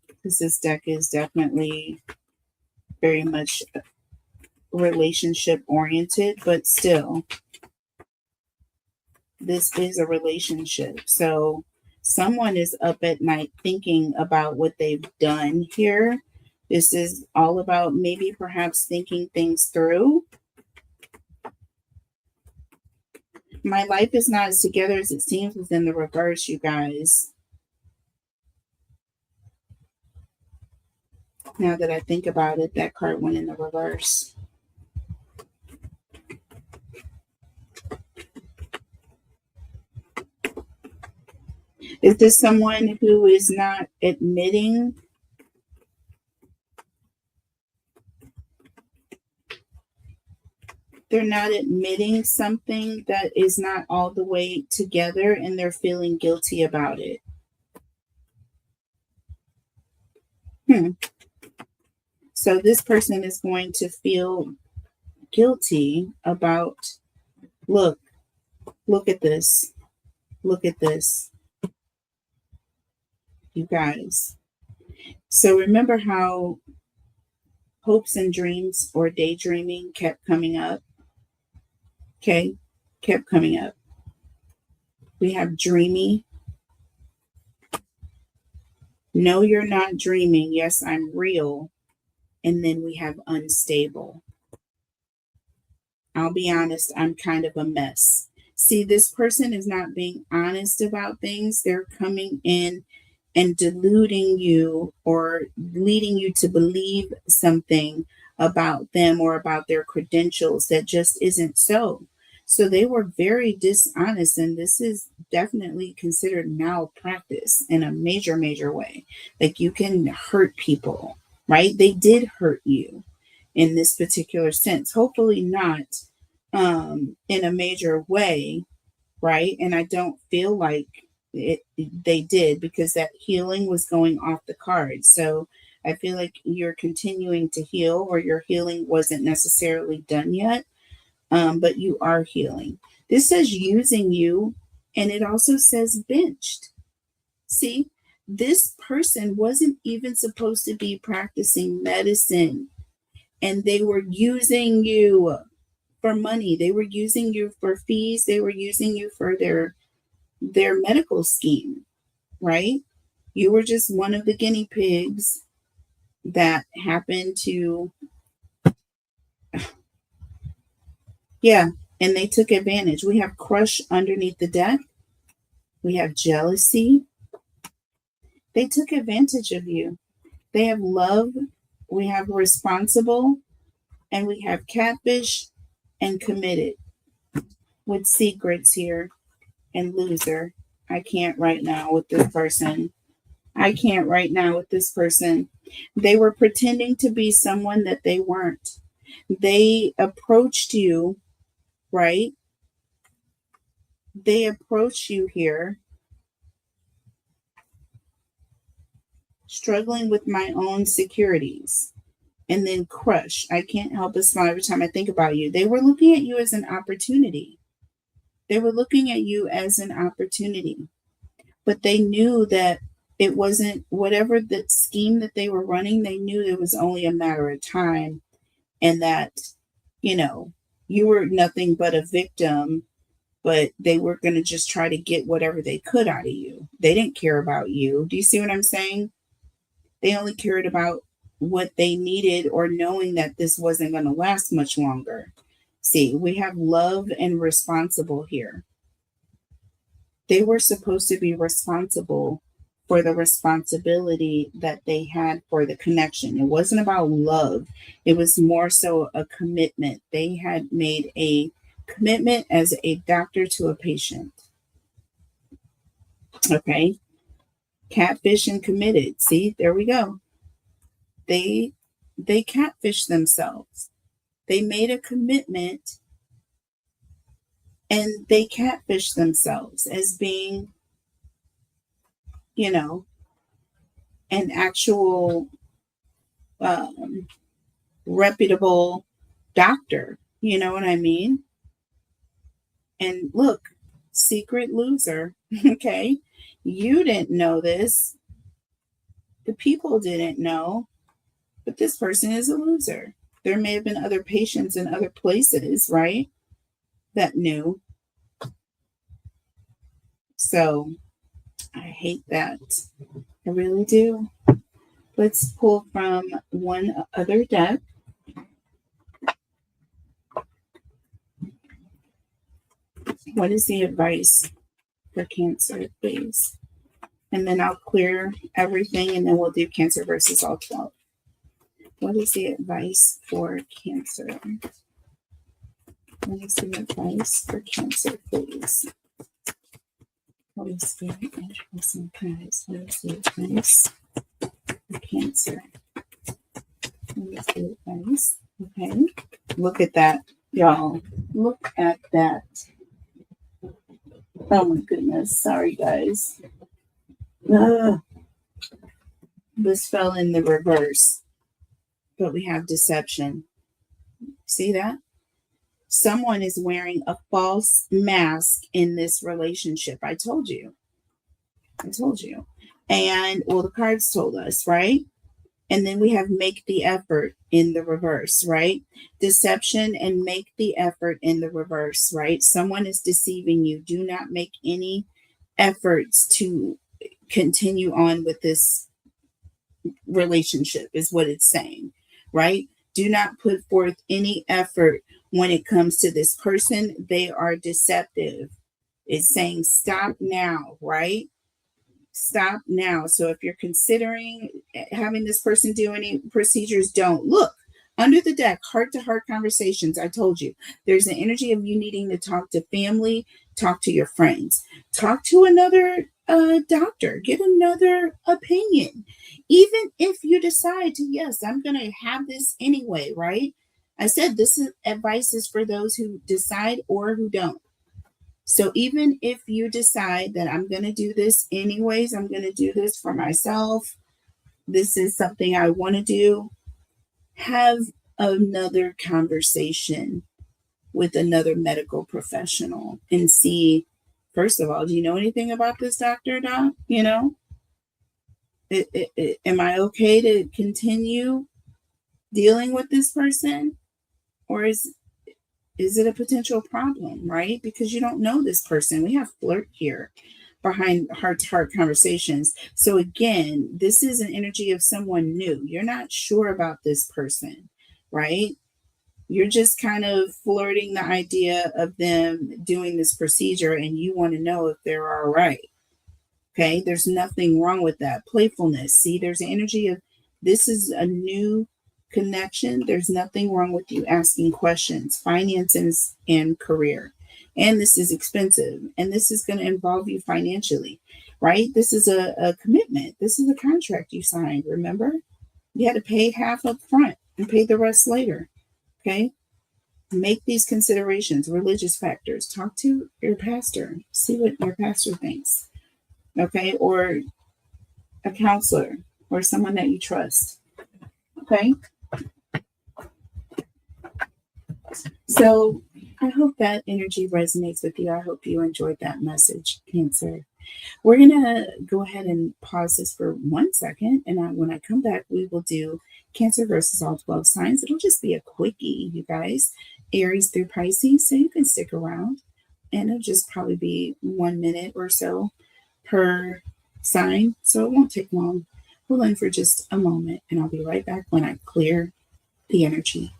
because this deck is definitely very much relationship oriented, but still, this is a relationship. So someone is up at night thinking about what they've done here. This is all about maybe perhaps thinking things through. My life is not as together as it seems within the reverse, you guys. Now that I think about it, that card went in the reverse. Is this someone who is not admitting they're not admitting something that is not all the way together, and they're feeling guilty about it? So this person is going to feel guilty about, look at this. Look at this. You guys. So remember how hopes and dreams or daydreaming kept coming up? Okay, kept coming up. We have dreamy. No, you're not dreaming. Yes, I'm real. And then we have unstable. I'll be honest, I'm kind of a mess. See, this person is not being honest about things. They're coming in and deluding you or leading you to believe something about them or about their credentials that just isn't so. So they were very dishonest, and this is definitely considered malpractice in a major, major way. Like, you can hurt people, right? They did hurt you in this particular sense. Hopefully not in a major way, right? And I don't feel like they did, because that healing was going off the card. So I feel like you're continuing to heal, or your healing wasn't necessarily done yet, but you are healing. This says using you, and it also says benched. See, this person wasn't even supposed to be practicing medicine, and they were using you for money. They were using you for fees. They were using you for their medical scheme, right? You were just one of the guinea pigs that happened to, yeah, and they took advantage. We have crush underneath the deck. We have jealousy. They took advantage of you. They have love. We have responsible, and we have catfish and committed with secrets here and loser. I can't right now with this person. I can't right now with this person. They were pretending to be someone that they weren't. They approached you, right? They approached you here, struggling with my own securities, and then crush. I can't help but smile every time I think about you. They were looking at you as an opportunity. They were looking at you as an opportunity, but they knew that it wasn't whatever the scheme that they were running. They knew it was only a matter of time, and that, you know, you were nothing but a victim, but they were going to just try to get whatever they could out of you. They didn't care about you. Do you see what I'm saying? They only cared about what they needed, or knowing that this wasn't going to last much longer. See, we have love and responsible here. They were supposed to be responsible for the responsibility that they had for the connection. It wasn't about love. It was more so a commitment. They had made a commitment as a doctor to a patient. Okay. Catfish and committed. See, there we go. They catfish themselves. They made a commitment and they catfish themselves as being, you know, an actual reputable doctor. You know what I mean? And look, secret loser. Okay. You didn't know this. The people didn't know, but this person is a loser. There may have been other patients in other places, right, that knew. So I hate that. I really do. Let's pull from one other deck. What is the advice for Cancer, please? And then I'll clear everything, and then we'll do Cancer versus all 12. What is the advice for Cancer? What is the advice for Cancer, please? Holy Spirit, angels, and guides. What is the advice for Cancer? What is the advice? Okay. Look at that, y'all. Look at that. Oh my goodness. Sorry, guys. This fell in the reverse, but we have deception. See that? Someone is wearing a false mask in this relationship. I told you. And well, the cards told us, right? And then we have make the effort in the reverse, right? Deception and make the effort in the reverse, right? Someone is deceiving you. Do not make any efforts to continue on with this relationship, is what it's saying, right? Do not put forth any effort when it comes to this person. They are deceptive. It's saying stop now, right? Stop now. So if you're considering having this person do any procedures, don't. Look under the deck, heart to heart conversations. I told you there's an energy of you needing to talk to family, talk to your friends, talk to another doctor, get another opinion. Even if you decide to, yes, I'm going to have this anyway, right? I said this is advice is for those who decide or who don't. So even if you decide that I'm going to do this anyways, I'm going to do this for myself, this is something I want to do, have another conversation with another medical professional and see, first of all, do you know anything about this doctor, doc? You know, am I okay to continue dealing with this person? Or is Is it a potential problem, right? Because you don't know this person. We have flirt here behind heart-to-heart conversations. So again, this is an energy of someone new. You're not sure about this person, right? You're just kind of flirting the idea of them doing this procedure and you want to know if they're all right. Okay, there's nothing wrong with that. Playfulness. See, there's an energy of this is a new connection. There's nothing wrong with you asking questions, finances, and career. And this is expensive, and this is going to involve you financially, right? This is a commitment. This is a contract you signed. Remember, you had to pay half up front and pay the rest later. Okay, make these considerations, religious factors. Talk to your pastor, see what your pastor thinks. Okay, or a counselor or someone that you trust. Okay, so I hope that energy resonates with you. I hope you enjoyed that message, Cancer. We're going to go ahead and pause this for 1 second. And when I come back, we will do Cancer versus all 12 signs. It'll just be a quickie, you guys. Aries through Pisces, so you can stick around. And it'll just probably be 1 minute or so per sign, so it won't take long. Hold on for just a moment, and I'll be right back when I clear the energy.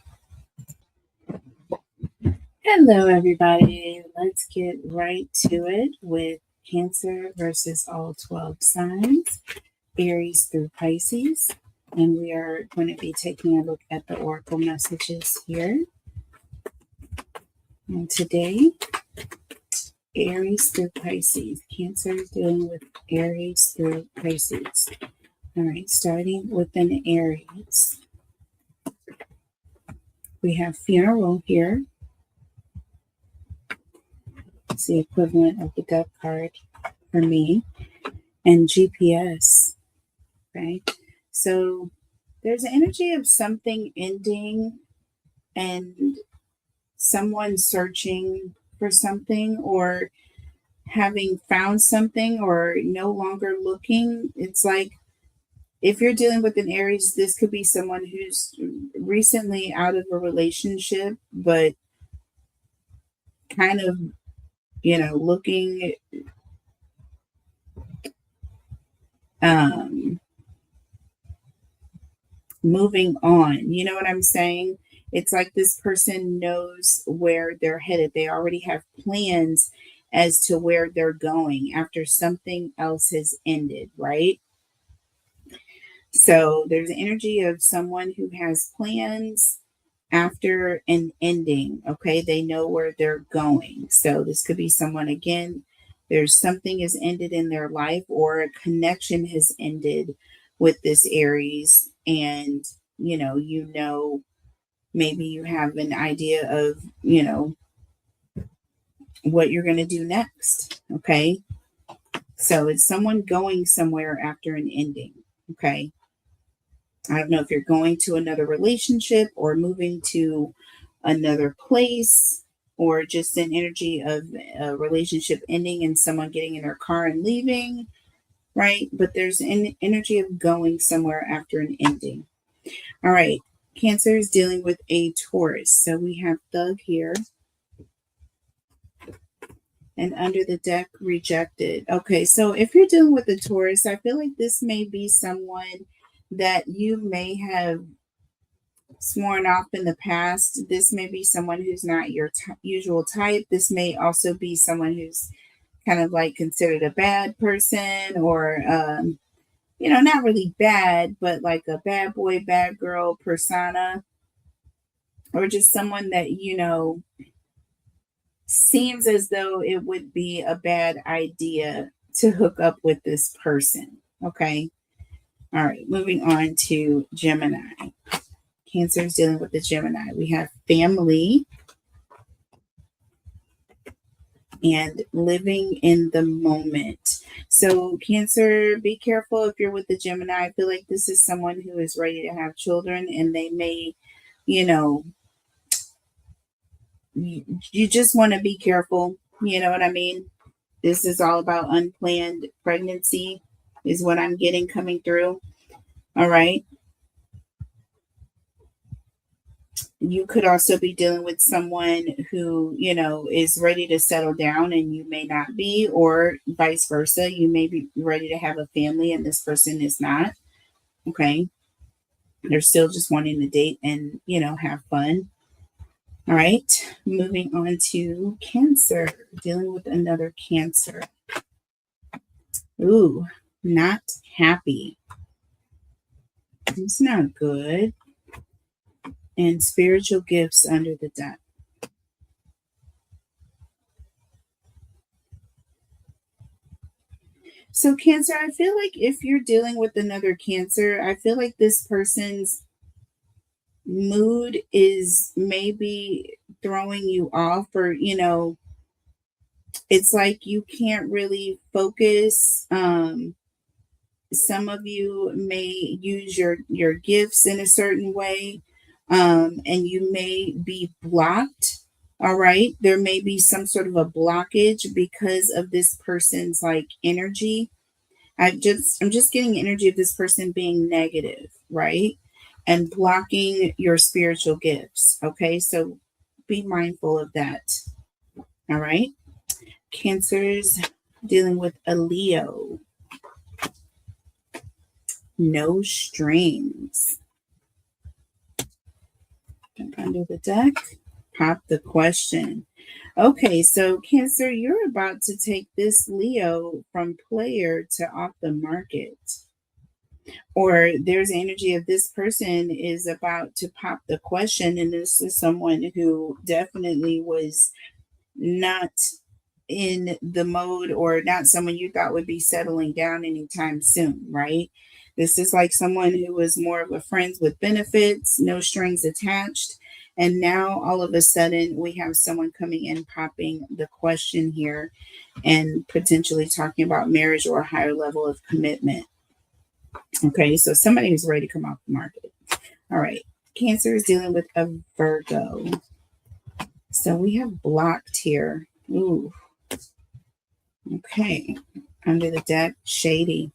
Hello, everybody. Let's get right to it with Cancer versus all 12 signs, Aries through Pisces. And we are going to be taking a look at the oracle messages here. And today, Aries through Pisces. Cancer is dealing with Aries through Pisces. All right, starting with an Aries. We have funeral here. It's the equivalent of the death card for me. And GPS. Okay, so there's an energy of something ending and someone searching for something or having found something or no longer looking. It's like if you're dealing with an Aries, this could be someone who's recently out of a relationship, but kind of, looking moving on. You know what I'm saying? It's like this person knows where they're headed. They already have plans as to where they're going after something else has ended, right? So there's energy of someone who has plans after an ending. Okay, they know where they're going. So this could be someone, again, there's something has ended in their life or a connection has ended with this Aries, and maybe you have an idea of what you're going to do next. Okay, so it's someone going somewhere after an ending. Okay, I don't know if you're going to another relationship or moving to another place, or just an energy of a relationship ending and someone getting in their car and leaving, right? But there's an energy of going somewhere after an ending. All right, Cancer is dealing with a Taurus. So we have Thug here. And under the deck, Rejected. Okay, so if you're dealing with a Taurus, I feel like this may be someone that you may have sworn off in the past. This may be someone who's not your usual type. This may also be someone who's kind of like considered a bad person, or not really bad, but like a bad boy, bad girl persona, or just someone that seems as though it would be a bad idea to hook up with this person. Okay, all right, moving on to Gemini. Cancer is dealing with the Gemini. We have family and living in the moment. So Cancer, be careful if you're with the Gemini. I feel like this is someone who is ready to have children, and they may, you just want to be careful. You know what I mean? This is all about unplanned pregnancy is what I'm getting coming through. All right. You could also be dealing with someone who, is ready to settle down and you may not be, or vice versa. You may be ready to have a family and this person is not. Okay. They're still just wanting to date and, have fun. All right. Moving on to Cancer, dealing with another Cancer. Ooh, not happy. It's not good. And spiritual gifts under the deck. So, Cancer, I feel like if you're dealing with another Cancer, I feel like this person's mood is maybe throwing you off, or, it's like you can't really focus. Some of you may use your gifts in a certain way, and you may be blocked. All right, there may be some sort of a blockage because of this person's like energy. I'm just getting energy of this person being negative, right? And blocking your spiritual gifts. Okay, so be mindful of that. All right. Cancers dealing with a Leo. No strings. Under the deck, pop the question. Okay, so Cancer, you're about to take this Leo from player to off the market. Or there's energy of this person is about to pop the question, and this is someone who definitely was not in the mode, or not someone you thought would be settling down anytime soon, right? This is like someone who was more of a friends with benefits, no strings attached. And now all of a sudden we have someone coming in, popping the question here, and potentially talking about marriage or a higher level of commitment. Okay, so somebody who's ready to come off the market. All right, Cancer is dealing with a Virgo. So we have blocked here. Ooh. Okay, under the deck, shady.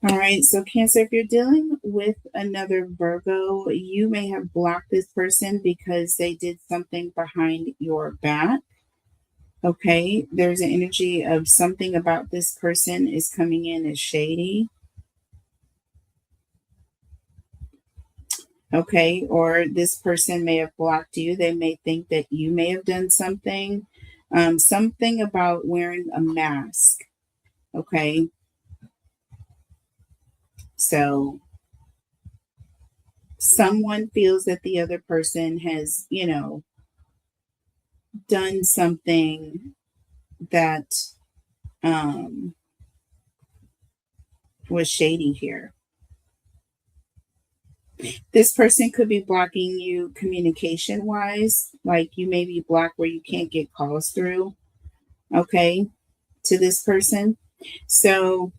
All right, so Cancer, if you're dealing with another Virgo, you may have blocked this person because they did something behind your back. Okay, there's an energy of something about this person is coming in as shady. Okay, or this person may have blocked you. They may think that you may have done something. Something about wearing a mask. Okay, so someone feels that the other person has, done something that was shady here. This person could be blocking you communication wise, like you may be blocked where you can't get calls through, okay, to this person. So,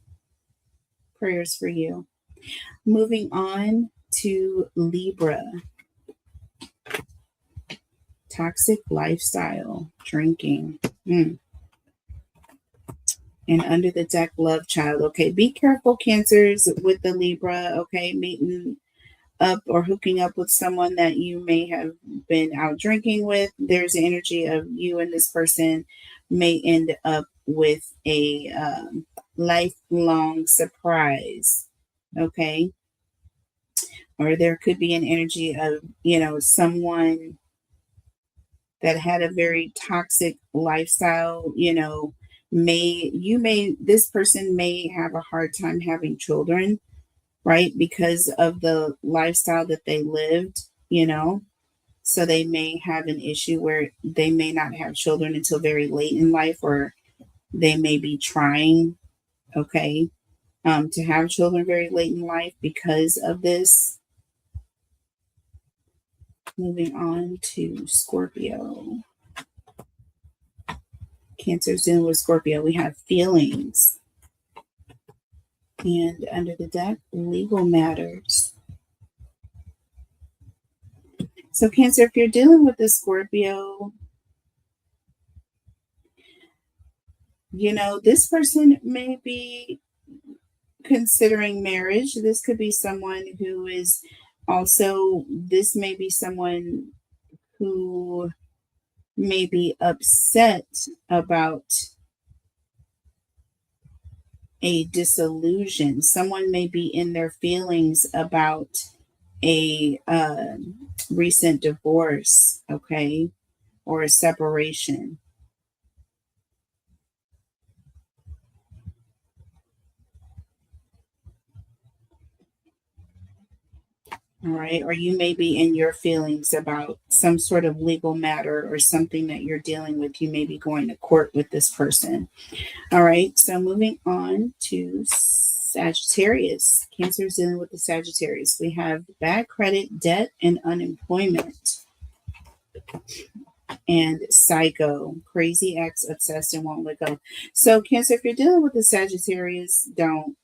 prayers for you. Moving on to Libra. Toxic lifestyle, drinking. And under the deck, love child. Okay, be careful, Cancers, with the Libra. Okay, meeting up or hooking up with someone that you may have been out drinking with. There's an energy of you and this person may end up with a lifelong surprise. Okay, or there could be an energy of, someone that had a very toxic lifestyle, this person may have a hard time having children, right? Because of the lifestyle that they lived, so they may have an issue where they may not have children until very late in life, or they may be trying, okay, to have children very late in life because of this. Moving on to Scorpio. Cancer's dealing with Scorpio. We have feelings. And under the deck, legal matters. So, Cancer, if you're dealing with a Scorpio, this person may be considering marriage. This could be someone who is Also, this may be someone who may be upset about a disillusion. Someone may be in their feelings about a recent divorce, okay, or a separation. All right, or you may be in your feelings about some sort of legal matter or something that you're dealing with. You may be going to court with this person. All right, so moving on to Sagittarius. Cancer is dealing with the Sagittarius. We have bad credit, debt, and unemployment. And psycho, crazy ex, obsessed, and won't let go. So, Cancer, if you're dealing with the Sagittarius, don't.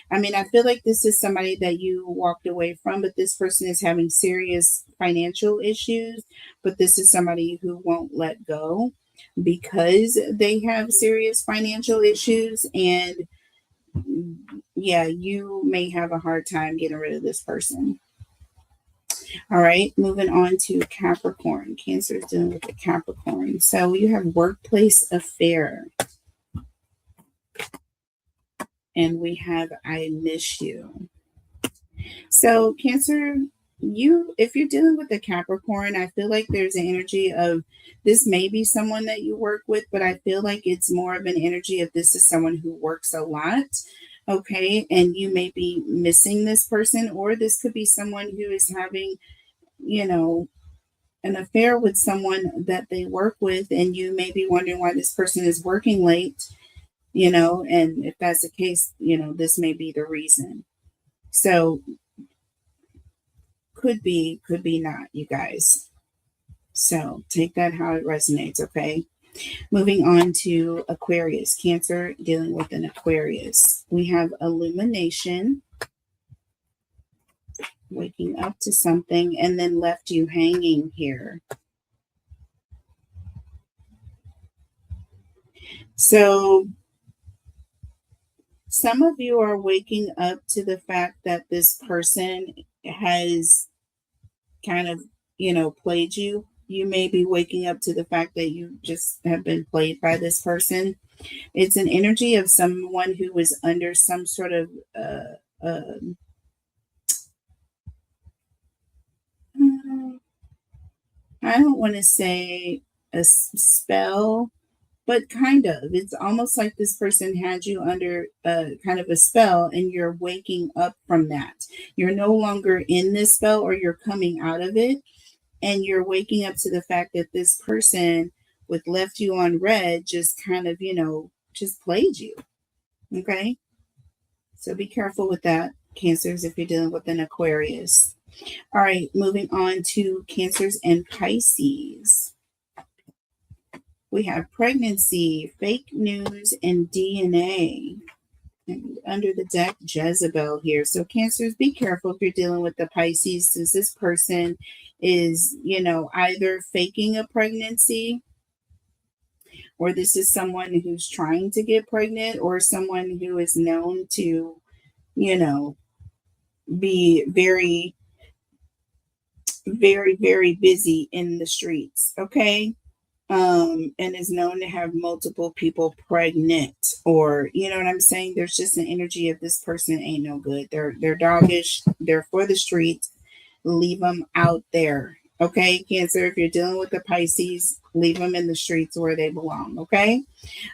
I mean, I feel like this is somebody that you walked away from, but this person is having serious financial issues. But this is somebody who won't let go because they have serious financial issues. And yeah, you may have a hard time getting rid of this person. All right, moving on to Capricorn. Cancer is dealing with the Capricorn. So you have workplace affair. And we have I miss you. So Cancer, if you're dealing with a Capricorn, I feel like there's an energy of this may be someone that you work with, but I feel like it's more of an energy of this is someone who works a lot. Okay, and you may be missing this person, or this could be someone who is having, you know, an affair with someone that they work with, and you may be wondering why this person is working late, and if that's the case, this may be the reason. So could be not, you guys. So take that how it resonates, okay? Moving on to Aquarius. Cancer dealing with an Aquarius. We have illumination, waking up to something, and then left you hanging here. So some of you are waking up to the fact that this person has kind of, played you. You may be waking up to the fact that you just have been played by this person. It's an energy of someone who was under some sort of I don't want to say a spell, but kind of. It's almost like this person had you under kind of a spell, and you're waking up from that. You're no longer in this spell, or you're coming out of it, and you're waking up to the fact that this person with left you on red just kind of, just played you. Okay. So be careful with that, Cancers, if you're dealing with an Aquarius. All right, moving on to Cancers and Pisces. We have pregnancy, fake news, and DNA. And under the deck, Jezebel here. So Cancers, be careful if you're dealing with the Pisces, since this person is, either faking a pregnancy, or this is someone who's trying to get pregnant, or someone who is known to, be very, very, very busy in the streets. Okay. And is known to have multiple people pregnant, or you know what I'm saying. There's just an energy of this person ain't no good. They're doggish. They're for the streets. Leave them out there. Okay, Cancer. If you're dealing with the Pisces, leave them in the streets where they belong. Okay.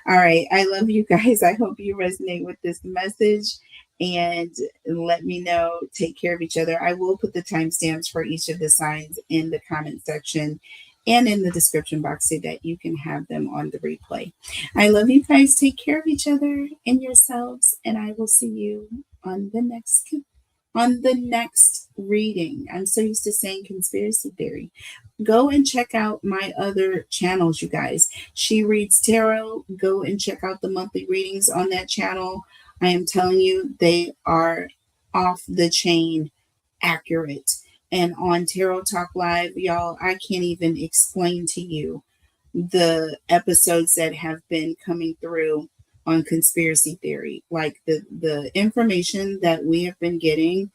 All right. I love you guys. I hope you resonate with this message. And let me know. Take care of each other. I will put the timestamps for each of the signs in the comment section and in the description box so that you can have them on the replay. I love you guys. Take care of each other and yourselves. And I will see you on the next reading. I'm so used to saying conspiracy theory. Go and check out my other channels, you guys. She Reads Tarot. Go and check out the monthly readings on that channel. I am telling you, they are off the chain accurate. And on Tarot Talk Live, y'all, I can't even explain to you the episodes that have been coming through on conspiracy theory. Like the information that we have been getting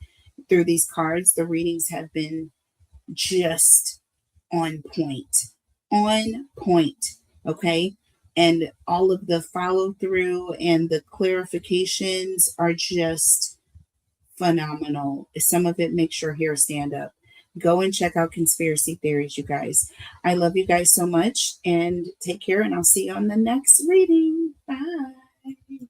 through these cards, the readings have been just on point. On point. Okay. And all of the follow through and the clarifications are just phenomenal. Some of it makes your hair stand up. Go and check out Conspiracy Theories, you guys. I love you guys so much and take care, and I'll see you on the next reading. Bye.